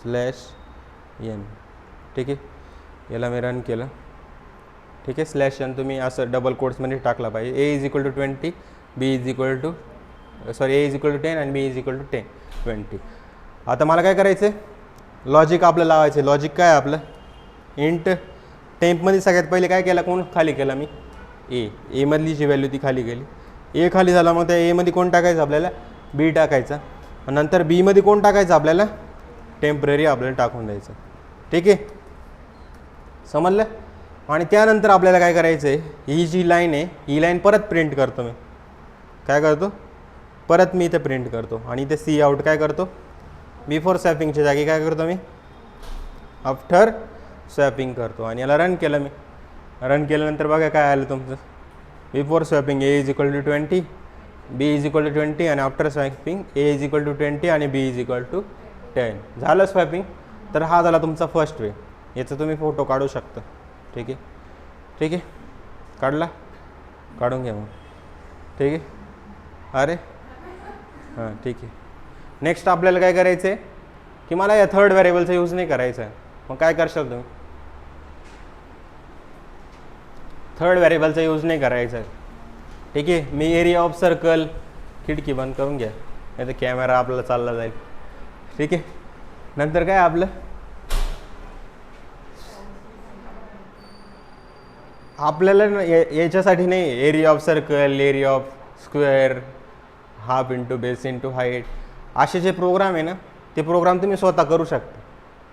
Speaker 1: /n. ठीक आहे. याला मी रन केलं. ठीक आहे. /n तुम्ही असं डबल कोट्समध्ये टाकला पाहिजे. A = 20, A = 10 आणि B = 20. आता मला काय करायचं आहे, लॉजिक आपलं लावायचं आहे. लॉजिक काय आहे आपलं, इंट टेम्पमध्ये सगळ्यात पहिले काय केलं, कोण खाली केला मी, ए मधली जी व्हॅल्यू ती खाली गेली. ए खाली झाला, मग त्या एमध्ये कोण टाकायचं आपल्याला, बी टाकायचा. नंतर बी मध्ये कोण टाकायचं आपल्याला, टेम्पररी आपल्याला टाकून द्यायचं. ठीक आहे, समजलं. आणि त्यानंतर आपल्याला काय करायचं आहे, ही जी लाईन आहे ही लाईन परत प्रिंट करतो मी. काय करतो, परत मी इथे प्रिंट करतो. आणि इथे सी आउट काय करतो, बिफोर स्वॅपिंगच्या जागी काय करतो मी, आफ्टर स्वॅपिंग करतो आणि याला रन केलं मी. रन केल्यानंतर बघा काय आलं तुमचं, before swapping a is equal to 20, b is equal to 20 आणि after swapping a is equal to 20 आणि बी इज इक्वल टू 10. झालं स्वॅपिंग. तर हा झाला तुमचा फर्स्ट वे. याचा तुम्ही फोटो काढू शकता. ठीक आहे, ठीक आहे, काढला, काढून घ्या मग. ठीक आहे, अरे हां ठीक आहे. नेक्स्ट आपल्याला काय करायचं आहे की मला या थर्ड व्हेरिएबलचा यूज नाही करायचा आहे. मग काय करशाल तुम्ही, थर्ड व्हेरिएबलचा यूज नाही करायचा आहे. ठीक आहे, मी एरिया ऑफ सर्कल, खिडकी बंद करून घ्या नाही तर कॅमेरा आपल्याला चालला जाईल. ठीक आहे, नंतर काय आपलं आपल्याला याच्यासाठी नाही, area of circle, area of square, half into base into height, असे जे प्रोग्राम आहे ना ते प्रोग्राम तुम्ही स्वतः करू शकता.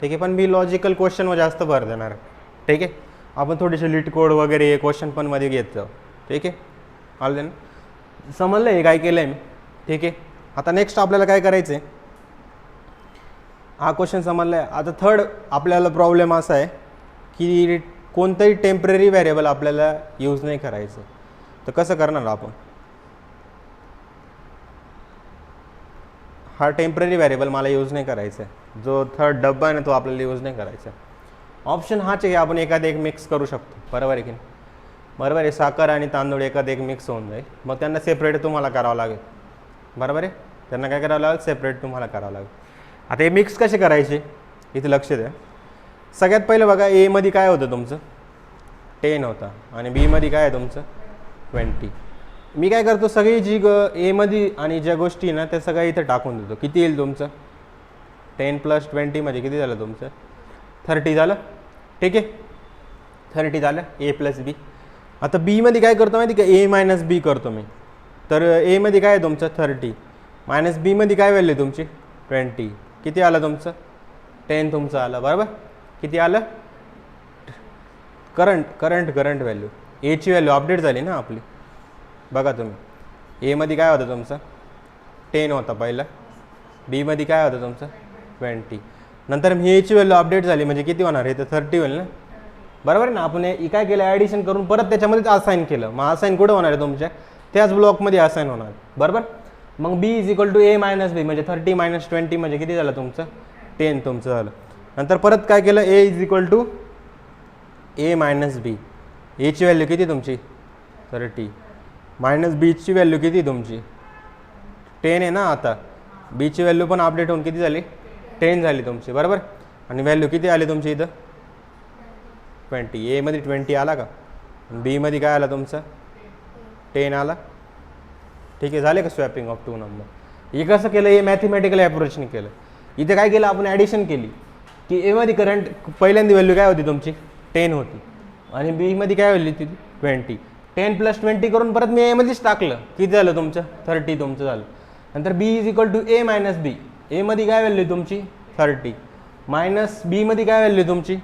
Speaker 1: ठीक आहे, पण मी लॉजिकल क्वेश्चनवर जास्त भर देणार. ठीक आहे, आपण थोडेसे लिट कोड वगैरे क्वेश्चन पण मध्ये घेत जाऊ. ठीक आहे, आलं ना, समजलं आहे काय केलं आहे मी. ठीक आहे, आता नेक्स्ट आपल्याला काय करायचं आहे, हा क्वेश्चन समजला आहे. आता थर्ड आपल्याला प्रॉब्लेम असा आहे की कोणतंही टेम्पररी व्हेरिएबल आपल्याला यूज नाही करायचं. तर कसं करणार आपण, हा टेम्पररी व्हेरिएबल मला यूज नाही करायचा आहे, जो थर्ड डब्बा आहे ना तो आपल्याला यूज नाही करायचा. ऑप्शन हाच आहे की आपण एखादं एक मिक्स करू शकतो. बरोबर आहे की नाही, बरोबर आहे. साखर आणि तांदूळ एखादं एक मिक्स होऊन जाईल, मग त्यांना सेपरेट तुम्हाला करावं लागेल. बरोबर आहे, त्यांना काय करावं लागेल, सेपरेट तुम्हाला करावं लागेल. आता हे मिक्स कसे करायचे इथे लक्ष द्या. सगळ्यात पहिलं बघा, एमध्ये काय होतं तुमचं 10 होता आणि बीमध्ये काय आहे तुमचं 20. मी काय करतो, सगळी जी एमध्ये आणि ज्या गोष्टी ना त्या सगळ्या इथं टाकून देतो. किती येईल तुमचं 10 + 20 म्हणजे किती झालं तुमचं 30 झालं. ठीक आहे, 30 झालं ए प्लस बी. आता बीमध्ये काय करतो माहिती का, ए मायनस बी करतो मी. तर एमध्ये काय आहे तुमचं 30 मायनस बीमध्ये काय व्हॅल्यू तुमची 20, किती आलं तुमचं 10 तुमचं आलं. बरोबर, किती आलं करंट व्हॅल्यू. एची व्हॅल्यू अपडेट झाली ना आपली. बघा तुम्ही, एमध्ये काय होतं तुमचं 10 होता पहिला, बीमध्ये काय होतं तुमचं 20. नंतर मी एची व्हॅल्यू अपडेट झाली म्हणजे किती होणार, हे तर 30 होईल ना. बरोबर आहे ना. आपण हे काय केलं, ॲडिशन करून परत त्याच्यामध्येच असाइन केलं. मग असाइन कुठं होणार आहे तुमच्या त्याच ब्लॉकमध्ये असाइन होणार. बरोबर, मग b is equal to a minus b म्हणजे 30 - 20 म्हणजे किती झालं तुमचं 10 तुमचं झालं. नंतर परत काय केलं, a is equal to a minus b. एची व्हॅल्यू किती तुमची 30 मायनस बीची व्हॅल्यू किती तुमची 10 आहे ना. आता बीची व्हॅल्यू पण अपडेट होऊन किती झाली 10 झाली तुमची. बरोबर, आणि व्हॅल्यू किती आली तुमची इथं 20. एमध्ये 20 आला का, बीमध्ये काय आला तुमचं 10 आला. ठीक आहे, झाले का स्वॅपिंग ऑफ 2 नंबर. हे कसं केलं, हे मॅथमॅटिकल ॲप्रोचने केलं. इथे काय केलं आपण, ॲडिशन केली की एमध्ये करंट पहिल्यांदा व्हॅल्यू काय होती तुमची 10 होती आणि बीमध्ये काय व्हॅल्यू होती 20. 10 + 20 करून परत मी एमध्येच टाकलं, किती झालं तुमचं 30 तुमचं झालं. नंतर b is equal to a minus b. एमध्ये काय व्हॅल्यू तुमची 30 मायनस बीमध्ये काय व्हॅल्यू तुमची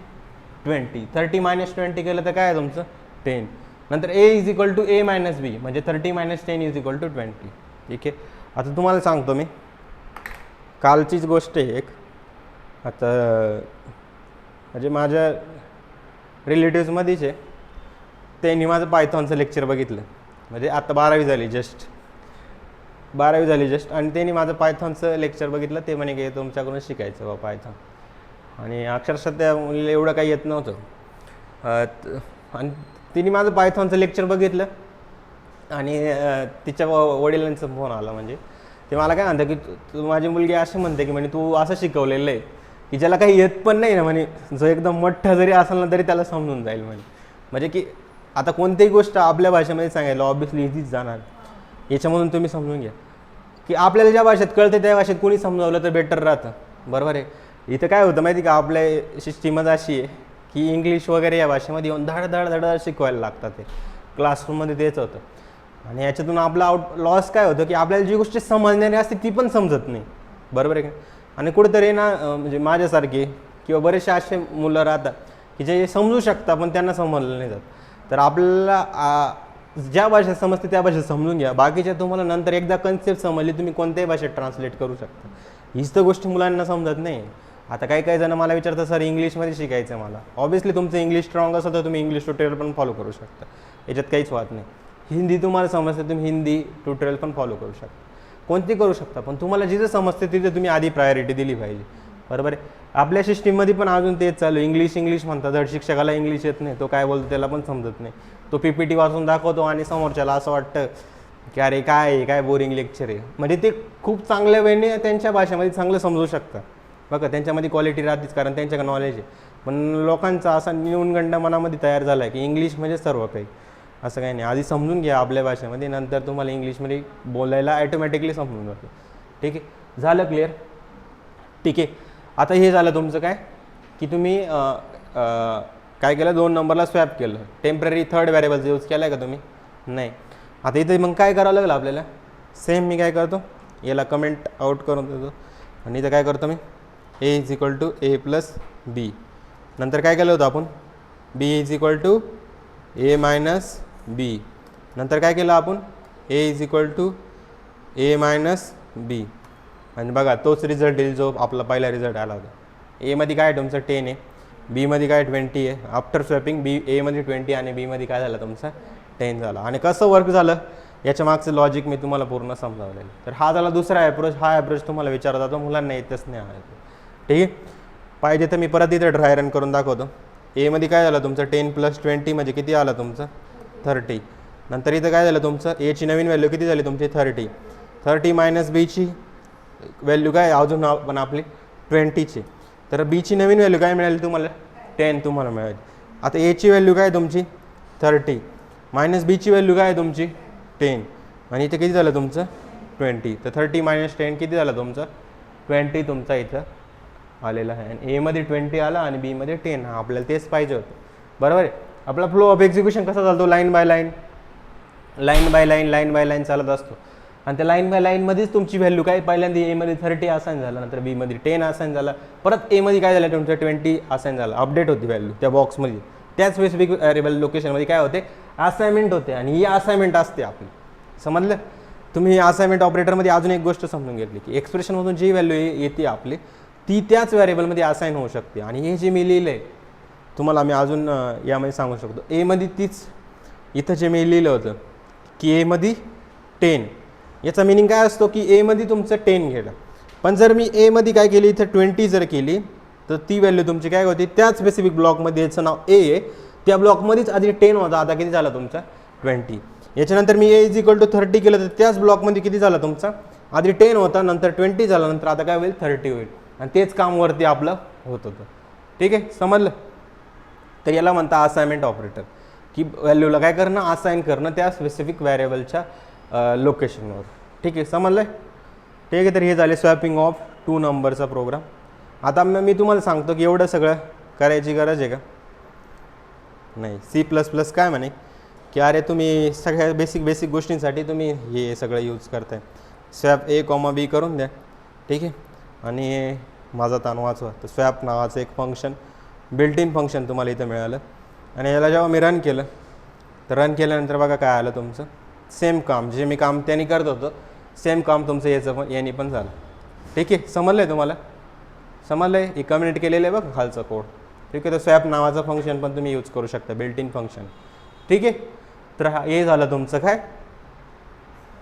Speaker 1: 20. 30 - 20 केलं तर काय आहे तुमचं 10. नंतर a is equal to a minus b म्हणजे 30 - 10 इज इक्वल टू 20. ठीक आहे, आता तुम्हाला सांगतो मी कालचीच गोष्ट आहे एक. आता म्हणजे माझ्या रिलेटिव्समध्येच आहे, त्यांनी माझं पायथॉनचं लेक्चर बघितलं. म्हणजे आता 12वी झाली जस्ट आणि त्यांनी माझं पायथॉनचं लेक्चर बघितलं. ते म्हणे की तुमच्याकडून शिकायचं बा पायथॉन. आणि अक्षरशः त्या मुलीला एवढं काही येत नव्हतं. आणि तिने माझं पायथॉनचं लेक्चर बघितलं आणि तिच्या वडिलांचा फोन आला. म्हणजे ते मला काय म्हणतं की तू माझी मुलगी अशी म्हणते की म्हणे तू असं शिकवलेलं आहे की ज्याला काही येत पण नाही ना म्हणे, जो एकदम मोठा जरी असेल ना तरी त्याला समजून जाईल म्हणे. म्हणजे की आता कोणतीही गोष्ट आपल्या भाषेमध्ये सांगायला ऑब्व्हियसली इझीच जाणार. याच्यामधून तुम्ही समजून घ्या की आपल्याला ज्या भाषेत कळते त्या भाषेत कोणी समजावलं तर बेटर राहतं. बरोबर आहे. इथं काय होतं माहिती का, आपल्या सिस्टीमच अशी आहे की इंग्लिश वगैरे या भाषेमध्ये येऊन धड शिकवायला लागतात. ते क्लासरूममध्ये तेच होतं. आणि याच्यातून आपला लॉस काय होतं की आपल्याला जी गोष्ट समजणारी असते ती पण समजत नाही. बरोबर आहे का. आणि कुठेतरी ना म्हणजे माझ्यासारखे किंवा बरेचसे असे मुलं राहतात की जे समजू शकतात पण त्यांना समजलं नाही जात. तर आपल्याला ज्या भाषेत समजते त्या भाषेत समजून घ्या. बाकीच्या तुम्हाला नंतर एकदा कन्सेप्ट समजली तुम्ही कोणत्याही भाषेत ट्रान्सलेट करू शकता. हीच तर गोष्टी मुलांना समजत नाही. आता काही जण मला विचारतात सर इंग्लिशमध्ये शिकायचं आहे मला. ऑब्व्हियसली तुमचं इंग्लिश स्ट्रॉंग असेल तर तुम्ही इंग्लिश ट्युटोरियल पण फॉलो करू शकता, याच्यात काहीच वाद नाही. हिंदी तुम्हाला समजते तुम्ही हिंदी ट्युटोरियल पण फॉलो करू शकता, कोणती करू शकता, पण तुम्हाला जिथे समजते तिथे तुम्ही आधी प्रायोरिटी दिली पाहिजे. बरोबर आहे. आपल्या सिस्टीममध्ये पण अजून तेच चालू, इंग्लिश म्हणतात, धड शिक्षकाला इंग्लिश येत नाही, तो काय बोलतो त्याला पण समजत नाही, तो PPT वाचून दाखवतो आणि समोरच्याला असं वाटतं की अरे काय बोरिंग लेक्चर आहे. म्हणजे ते खूप चांगल्या वेळेने त्यांच्या भाषेमध्ये चांगलं समजू शकतात. बघा त्यांच्यामध्ये क्वालिटी राहतेच, कारण त्यांच्याकडे नॉलेज आहे. पण लोकांचा असा न्यूनगंड मनामध्ये तयार झाला आहे की इंग्लिश म्हणजे सर्व काही, असं काही नाही. आधी समजून घ्या आपल्या भाषेमध्ये, नंतर तुम्हाला इंग्लिशमध्ये बोलायला ॲटोमॅटिकली समजून जातं. ठीक आहे, झालं क्लिअर. ठीक आहे, आता हे झालं तुमचं काय की तुम्ही काय केलं, 2 नंबरला स्वॅप केलं, टेम्पररी थर्ड व्हेरिएबलचा यूज केला आहे का तुम्ही? नाही. आता इथे मग काय करावं लागेल आपल्याला, सेम मी काय करतो, याला कमेंट आउट करून देतो आणि इथं काय करतो मी, A = A + B. नंतर काय केलं होतं आपण, B = A - B. नंतर काय केलं आपण, A = A - B. आणि बघा तोच रिझल्ट येईल जो आपला पहिला रिझल्ट आला होता. Aमध्ये काय तुमचं 10 आहे, Bमध्ये काय 20 आहे. आफ्टर स्वॅपिंग Aमध्ये 20 आणि Bमध्ये काय झालं तुमचं 10 झालं. आणि कसं वर्क झालं याच्या मागचं लॉजिक मी तुम्हाला पूर्ण समजावलेलं. तर हा झाला दुसरा ॲप्रोच. हा ॲप्रोच तुम्हाला विचारला जातो, मुलांना येतच नाही आहे. ठीक आहे, पाहिजे तर मी परत इथं ड्राय रन करून दाखवतो. Aमध्ये काय झालं तुमचं 10 + 20 म्हणजे किती आलं तुमचं 30. नंतर इथं काय झालं तुमचं Aची नवीन व्हॅल्यू किती झाली तुमची 30. 30 - Bची व्हॅल्यू काय अजून पण आपली 20ची. तर Bची नवीन व्हॅल्यू काय मिळाली तुम्हाला 10 तुम्हाला मिळाली. आता Aची व्हॅल्यू काय तुमची 30 - Bची व्हॅल्यू काय आहे तुमची 10 आणि इथे किती झालं तुमचं 20. तर 30 - 10 किती झालं तुमचं 20 तुमचा इथं आलेला आहे. आणि Aमध्ये 20 आला आणि Bमध्ये 10. हा आपल्याला तेच पाहिजे होतं. बरोबर आहे. आपला फ्लो ऑफ एक्झिक्युशन कसा चालतो, लाईन बाय लाईन चालत असतो. आणि त्या लाईन बाय लाईनमध्येच तुमची व्हॅल्यू काय, पहिल्यांदा Aमध्ये 30 असाइन झालं, नंतर Bमध्ये 10 असाइन झाला, परत Aमध्ये काय झालं तुमचं 20 असाइन झालं. अपडेट होती व्हॅल्यू त्या बॉक्समध्ये. त्या स्पेसिफिक व्हेरिएबल लोकेशनमध्ये काय होते, असाइनमेंट होते. आणि ही असाइनमेंट असते आपली. समजलं. तुम्ही असाइनमेंट ऑपरेटरमध्ये अजून एक गोष्ट समजून घेतली की एक्सप्रेशनमधून जी व्हॅल्यू येते आपली ती त्याच व्हेरिएबलमध्ये असाइन होऊ शकते. आणि हे जे मी लिहिलं आहे तुम्हाला मी अजून यामध्ये सांगू शकतो, Aमध्ये तीच इथं जे मी लिहिलं होतं की Aमध्ये 10, याचा मिनिंग काय असतो की Aमध्ये तुमचं 10 गेलं. पण जर मी Aमध्ये काय केली इथं 20 जर केली तर ती व्हॅल्यू तुमची काय होती, त्याच स्पेसिफिक ब्लॉकमध्ये, याचं नाव A आहे, त्या ब्लॉकमध्येच आधी 10 होता, आता किती झाला तुमचा 20. याच्यानंतर मी A = 30 केलं तर त्याच ब्लॉकमध्ये किती झाला तुमचा, आधी 10 होता, नंतर 20 झाला, नंतर आता काय होईल 30 होईल. आणि तेच काम वरती आपलं होत होतं. ठीक आहे, समजलं. तर याला म्हणता असाइनमेंट ऑपरेटर, की व्हॅल्यूला काय करणं, असाइन करणं त्या स्पेसिफिक व्हेरिएबलच्या लोकेशनवर. ठीक आहे, समजलं. ठीक आहे, तर हे झाले स्वॅपिंग ऑफ 2 नंबरचा प्रोग्राम. आता मी तुम्हाला सांगतो की एवढं सगळं करायची गरज आहे का, नाही. C++ काय म्हणे की अरे तुम्ही सगळ्या बेसिक गोष्टींसाठी तुम्ही हे सगळं यूज करताय, स्वॅप A, B करून द्या. ठीक आहे, आणि माझा ताण वाचवा. तर स्वॅप नावाचं एक फंक्शन, बिल्ट इन फंक्शन तुम्हाला इथं मिळालं. आणि याला जेव्हा मी रन केलं तर रन केल्यानंतर बघा काय आलं तुमचं, सेम काम जे मी काम त्यांनी करत होतं सेम काम तुमचं याचं पण यांनी पण झालं. ठीक आहे, समजलं आहे तुम्हाला, समजलं आहे. हे कम्युनिट केलेलं आहे बघा खालचा कोड. ठीक आहे, तर स्वॅप नावाचं फंक्शन पण तुम्ही यूज करू शकता, बिल्ट इन फंक्शन. ठीक आहे, तर हे झालं तुमचं काय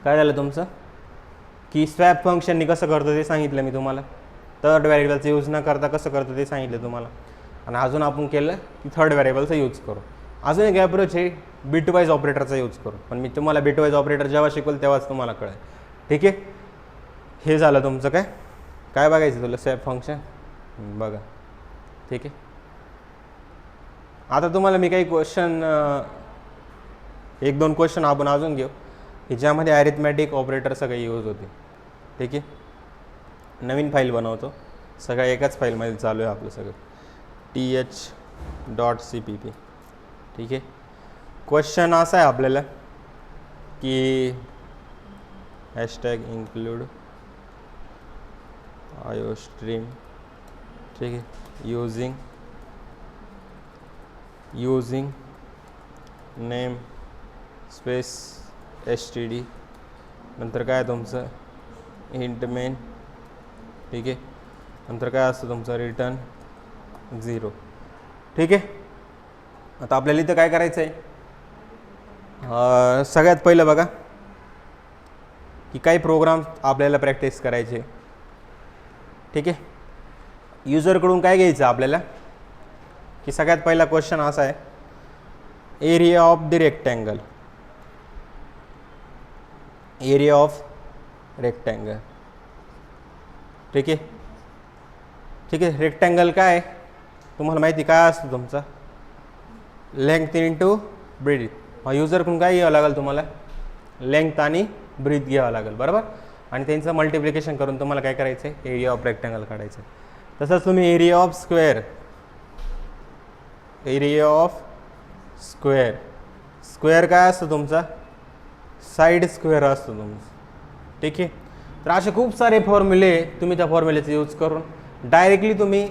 Speaker 1: झालं तुमचं की स्वॅप फंक्शननी कसं करतो ते सांगितलं मी तुम्हाला. थर्ड व्हेरिएबलचं यूज न करता कसं करतो ते सांगितलं तुम्हाला. आणि अजून आपण केलं की थर्ड व्हेरिएबलचा यूज करू. अजून एक ॲप्रोच आहे बिटवाईज ऑपरेटरचा यूज करू, पण मी तुम्हाला बिटवाईज ऑपरेटर जेव्हा शिकवलं तेव्हाच तुम्हाला कळेल. ठीक आहे, हे झालं तुमचं काय बघायचं तुला, स्वॅप फंक्शन बघा. ठीक आहे, आता तुम्हाला मी काही क्वेश्चन 1-2 क्वेश्चन आपण अजून घेऊ की ज्यामध्ये ॲरिथमॅटिक ऑपरेटर सगळे यूज होते. ठीक आहे, नवीन फाईल बनवतो, सगळं एकाच फाईलमध्ये चालू आहे आपलं सगळं, th.cpp. ठीक आहे, क्वेश्चन असा आहे आपल्याला की #include iostream. ठीक आहे, using नेम स्पेस std, नंतर काय तुमचं इंट मेन. ठीक आहे, नंतर काय असतं तुमचं रिटर्न 0. ठीक आहे. आता आपल्याला इथं काय करायचं आहे, सगळ्यात पहिलं बघा की काही प्रोग्राम आपल्याला प्रॅक्टिस करायचे. ठीक आहे. युजरकडून काय घ्यायचं आपल्याला की सगळ्यात पहिला क्वेश्चन असा आहे, area of the rectangle. Area of rectangle. ठीक आहे. ठीक आहे. रेक्टँगल काय तुम्हाला माहिती काय असतं तुमचा, लेंथ इंटू ब्रीथ. युजरकडून काय घ्यावं लागेल तुम्हाला, लेंथ आणि ब्रीथ घ्यावं लागेल, बरोबर. आणि त्यांचं मल्टिप्लिकेशन करून तुम्हाला काय करायचं आहे, एरिया ऑफ रेक्टँगल काढायचं आहे. तसंच तुम्ही area of square, area of square, square काय असतं तुमचा, साईड स्क्वेअर असतो तुमचा. ठीक आहे. तर असे खूप सारे फॉर्म्युले तुम्ही त्या फॉर्म्युलेचा यूज करून डायरेक्टली तुम्ही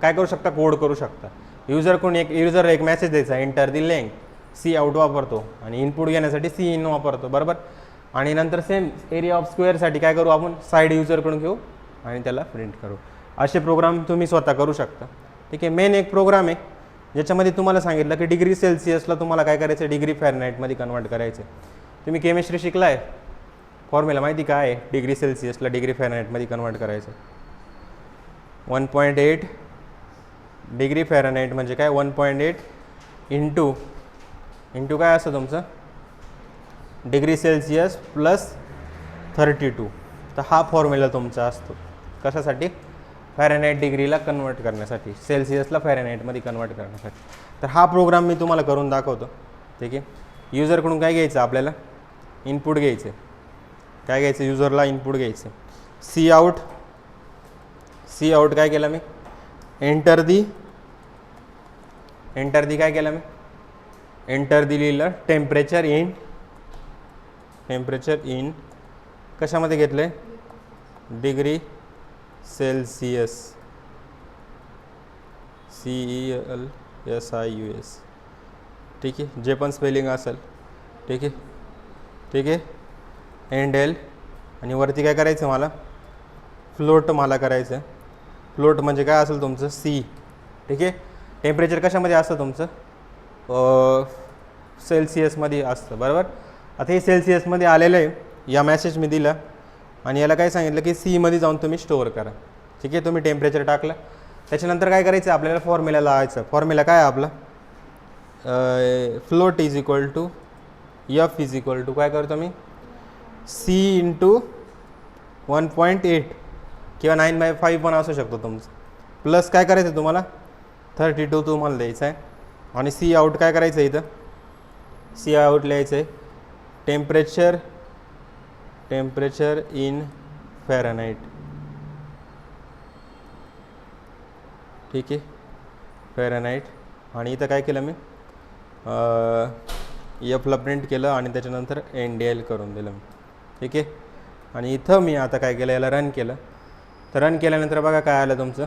Speaker 1: काय करू शकता, कोड करू शकता. युजर एक मेसेज द्यायचा, enter the length, cout वापरतो आणि इनपुट घेण्यासाठी सी इन वापरतो, बरोबर. आणि नंतर सेम एरिया ऑफ स्क्वेअरसाठी काय करू आपण, साईड युजरकडून घेऊ आणि त्याला प्रिंट करू. असे प्रोग्राम तुम्ही स्वतः करू शकता. ठीक आहे. मेन एक प्रोग्राम आहे ज्याच्यामध्ये तुम्हाला सांगितलं की डिग्री सेल्सिअसला तुम्हाला काय करायचं, डिग्री फॅरनहाइटमध्ये कन्वर्ट करायचं. तुम्ही केमिस्ट्री शिकलाय, फॉर्म्युला माहिती काय आहे, डिग्री सेल्सिअसला डिग्री फॅरनहाइटमध्ये कन्वर्ट करायचं. 1.8 डिग्री फॅरनहाइट म्हणजे काय, 1.8 इंटू काय असतं तुमचं, डिग्री सेल्सिअस प्लस 32. तर हा फॉर्म्युला तुमचा असतो कशासाठी, फॅरनहाइट डिग्रीला कन्वर्ट करण्यासाठी, सेल्सिअसला फॅरनहाइटमध्ये कन्वर्ट करण्यासाठी. तर हा प्रोग्राम मी तुम्हाला करून दाखवतो. ठीक आहे. युजरकडून काय घ्यायचं आपल्याला, इनपुट घ्यायचं. काय घ्यायचं, युजरला इनपुट घ्यायचं. सी आउट काय केलं मी, एंटर दी काय केलं मी, एंटर दी लिहिलं. टेम्परेचर इन कशामध्ये घेतलं आहे, डिग्री सेल्सिअस, CELSIUS. ठीक आहे. जे पण स्पेलिंग असेल. ठीक आहे. ठीक आहे. एल आणि वरती काय करायचं मला, फ्लोट मला करायचं. फ्लोट म्हणजे काय असेल तुमचं, सी. ठीक आहे. टेम्परेचर कशामध्ये असतं तुमचं, सेल्सिअसमध्ये असतं, बरोबर. आता हे सेल्सिअसमध्ये आलेलं आहे, या मेसेज मी दिला आणि याला काय सांगितलं की सीमध्ये जाऊन तुम्ही स्टोअर करा. ठीक आहे. तुम्ही टेम्परेचर टाकलं, त्याच्यानंतर काय करायचं आपल्याला, फॉर्म्युला लावायचं. फॉर्म्युला काय आहे आपला, float is equal to f is equal to काय करतो मी, सी इंटू 1.8 किंवा 9/5 पण असू शकतो तुमचं, प्लस काय करायचं तुम्हाला 32 तुम्हाला द्यायचं आहे. आणि सी आउट काय करायचं आहे, इथं सी आउट लिहायचं आहे, टेम्परेचर इन फॅरनहाइट. ठीक आहे. फॅरनहाइट. आणि इथं काय केलं मी, एफला प्रिंट केलं आणि त्याच्यानंतर NDL करून दिलं मी. ठीक आहे. आणि इथं मी आता काय केलं, याला रन केलं. तर रन केल्यानंतर बघा काय आलं तुमचं,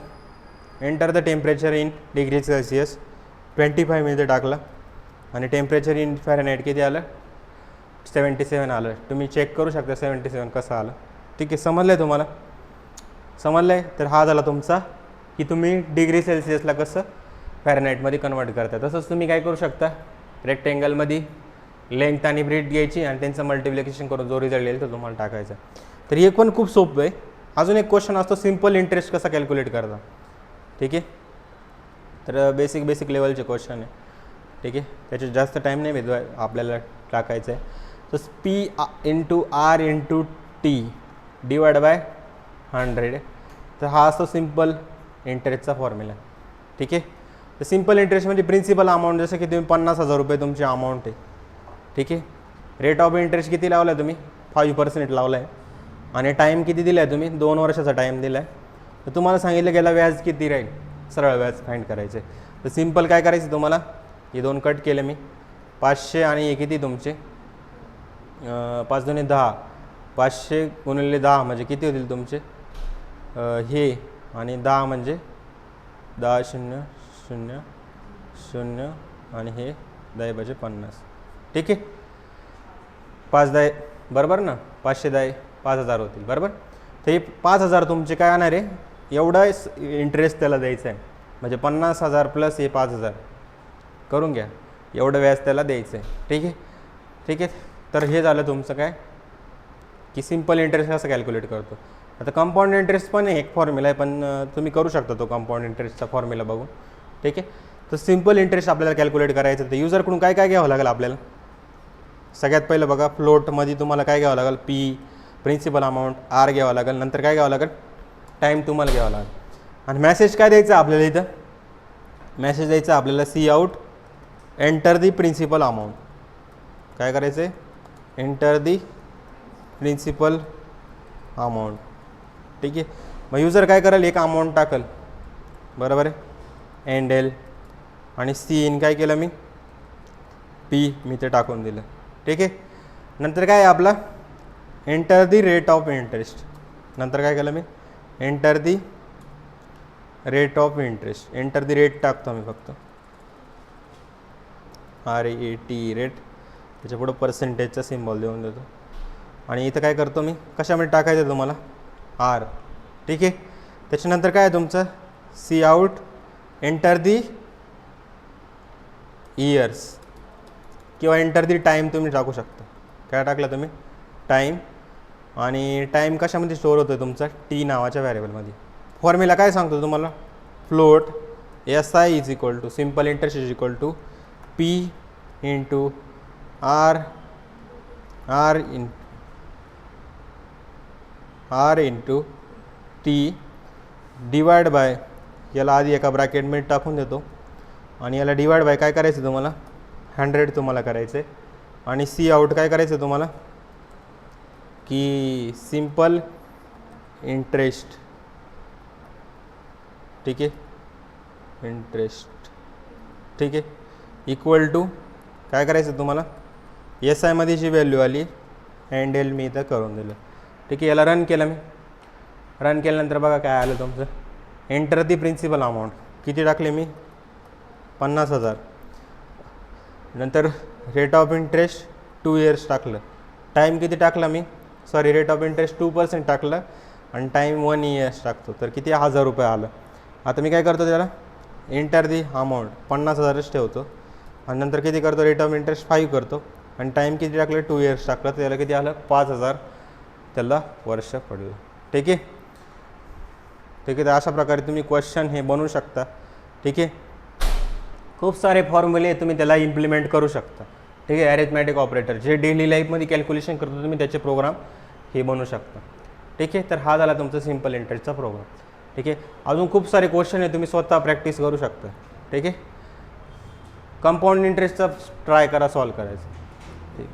Speaker 1: enter the temperature in degree Celsius 25 मध्ये टाकलं आणि टेम्परेचर इन फॅरनहाइट किती आलं, 77 आलं. तुम्ही चेक करू शकता 77 कसं आलं. ठीक आहे. समजलं आहे तुम्हाला, समजलं आहे. तर हा झाला तुमचा की तुम्ही डिग्री सेल्सिअसला कसं फॅरनहाइटमध्ये कन्वर्ट करता. तसंच तुम्ही काय करू शकता, रेक्टँगलमध्ये लेंथ आणि ब्रीथ घ्यायची आणि त्यांचं मल्टिप्लिकेशन करून जो रिझल्ट येईल तो तुम्हाला टाकायचा. तर हे पण खूप सोपं आहे. अजून एक क्वेश्चन असतो, सिम्पल इंटरेस्ट कसा कॅल्क्युलेट करता. ठीक आहे. तर बेसिक लेवलचे क्वेश्चन आहे. ठीक आहे. त्याच्यात जास्त टाईम नाही भेटतो आपल्याला टाकायचं आहे. तर P into R into T divide by 100. तर हा असतो सिम्पल इंटरेस्टचा फॉर्म्युला. ठीक आहे. तर सिम्पल इंटरेस्ट म्हणजे प्रिन्सिपल अमाऊंट, जसं की तुम्ही 50,000 रुपये तुमची अमाऊंट आहे. ठीक आहे. रेट ऑफ इंटरेस्ट किती लावला आहे तुम्ही, 5% लावला आहे. आणि टाईम किती दिला आहे तुम्ही, 2 वर्षाचा टाईम दिला आहे. तर तुम्हाला सांगितलं गेला व्याज किती राहील, सरळ व्याज फाइंड करायचं आहे. तर सिम्पल काय करायचं तुम्हाला, हे 2 कट केले मी, 500 आणि हे किती तुमचे 5 दुणे 10, 500 गुणिले 10 म्हणजे किती होतील तुमचे हे, आणि 10 म्हणजे 10 0 0 0 आणि हे 10 म्हणजे 50. ठीक आहे. 5 10 बरोबर ना, 500 10 5000 होतील, बरोबर. तर हे 5000 तुमचे काय येणार आहे, एवढा इंटरेस्ट त्याला द्यायचा आहे, म्हणजे 50,000 प्लस हे 5,000 करून घ्या, एवढं व्याज त्याला द्यायचं आहे. ठीक आहे, ठीक आहे. तर हे झालं तुमचं काय की सिम्पल इंटरेस्ट कसं कॅल्क्युलेट करतो. आता कंपाऊंड इंटरेस्ट पण एक फॉर्म्युला आहे, पण तुम्ही करू शकता तो कंपाऊंड इंटरेस्टचा फॉर्म्युला बघून. ठीक आहे. तर सिम्पल इंटरेस्ट आपल्याला कॅल्क्युलेट करायचं तर युजरकडून काय काय घ्यावं लागेल आपल्याला. सगळ्यात पहिलं बघा, फ्लोटमध्ये तुम्हाला काय घ्यावं लागेल, पी प्रिन्सिपल अमाऊंट, आर घ्यावं लागेल, नंतर काय घ्यावं लागेल, टाईम तुम्हाला घ्यावं लागेल. आणि मॅसेज काय द्यायचं आपल्याला इथं, मॅसेज द्यायचं आपल्याला cout enter the principal amount. काय करायचं आहे, एंटर दी प्रिन्सिपल अमाऊंट. ठीक आहे. मग युजर काय करेल, एक अमाऊंट टाकल, बरोबर आहे, एंड एल, आणि सी इन काय केलं मी, पी मी ते टाकून दिलं. ठीक आहे. नंतर काय आहे आपला, enter the rate of interest. नंतर काय केलं मी, enter the rate of interest. Enter the rate टाकतो मी फक्त, RAT रेट, त्याच्या पुढं पर्सेंटेजचा सिम्बॉल देऊन देतो. आणि इथं काय करतो मी, कशामध्ये टाकायचं आहे तुम्हाला, आर. ठीक आहे. त्याच्यानंतर काय आहे तुमचं, cout enter the years, किंवा एंटर दी टाईम तुम्ही टाकू शकता. काय टाकलं तुम्ही, टाईम. आणि टाईम कशामध्ये स्टोअर होतो आहे तुमचा, टी नावाच्या व्हॅरिएबलमध्ये. फॉर्म्युला काय सांगतो तुम्हाला, float SI is equal to simple interest is equal to P into R into T divide by, याला आधी एका ब्रॅकेटमध्ये टाकून देतो, आणि याला डिवाइड बाय काय करायचं तुम्हाला, 100 तुम्हाला करायचं आहे. आणि सी आउट काय करायचं तुम्हाला, की सिम्पल इंटरेस्ट. ठीक आहे, इंटरेस्ट. ठीक आहे, इक्वल टू काय करायचं तुम्हाला, SI मध्ये जी व्हॅल्यू आली एंड एल मी इथं करून दिलं. ठीक आहे. याला रन केलं मी, रन केल्यानंतर बघा काय आलं तुमचं, एंटर दी प्रिन्सिपल अमाऊंट किती टाकले मी, 50,000. नंतर रेट ऑफ इंटरेस्ट 2 इयर्स टाकलं, टाईम किती टाकला मी, सॉरी रेट ऑफ इंटरेस्ट 2% टाकलं, आणि टाईम 1 इयर्स टाकतो, तर किती 1,000 रुपये आलं. आता मी काय करतो, त्याला एंटर दी अमाऊंट 50,000च ठेवतो, आणि नंतर किती करतो, रेट ऑफ इंटरेस्ट 5 करतो, आणि टाईम किती टाकलं, 2 इयर्स टाकलं, तर त्याला किती आलं, 5,000 त्याला वर्ष पडलं. ठीक आहे. ठीक आहे. तर अशा प्रकारे तुम्ही क्वेश्चन हे बनवू शकता. ठीक आहे. खूप सारे फॉर्म्युले तुम्ही त्याला इम्प्लिमेंट करू शकता. ठीक आहे. ॲरिथमॅटिक ऑपरेटर जे डेली लाईफमध्ये कॅल्क्युलेशन करतो तुम्ही, त्याचे प्रोग्राम हे बनवू शकता. ठीक आहे. तर हा झाला तुमचा सिम्पल इंटरेस्टचा प्रोग्राम. ठीक आहे. अजून खूप सारे क्वेश्चन आहे, तुम्ही स्वतः प्रॅक्टिस करू शकता. ठीक आहे. कंपाऊंड इंटरेस्टचा ट्राय करा सॉल्व करायचं. ठीक.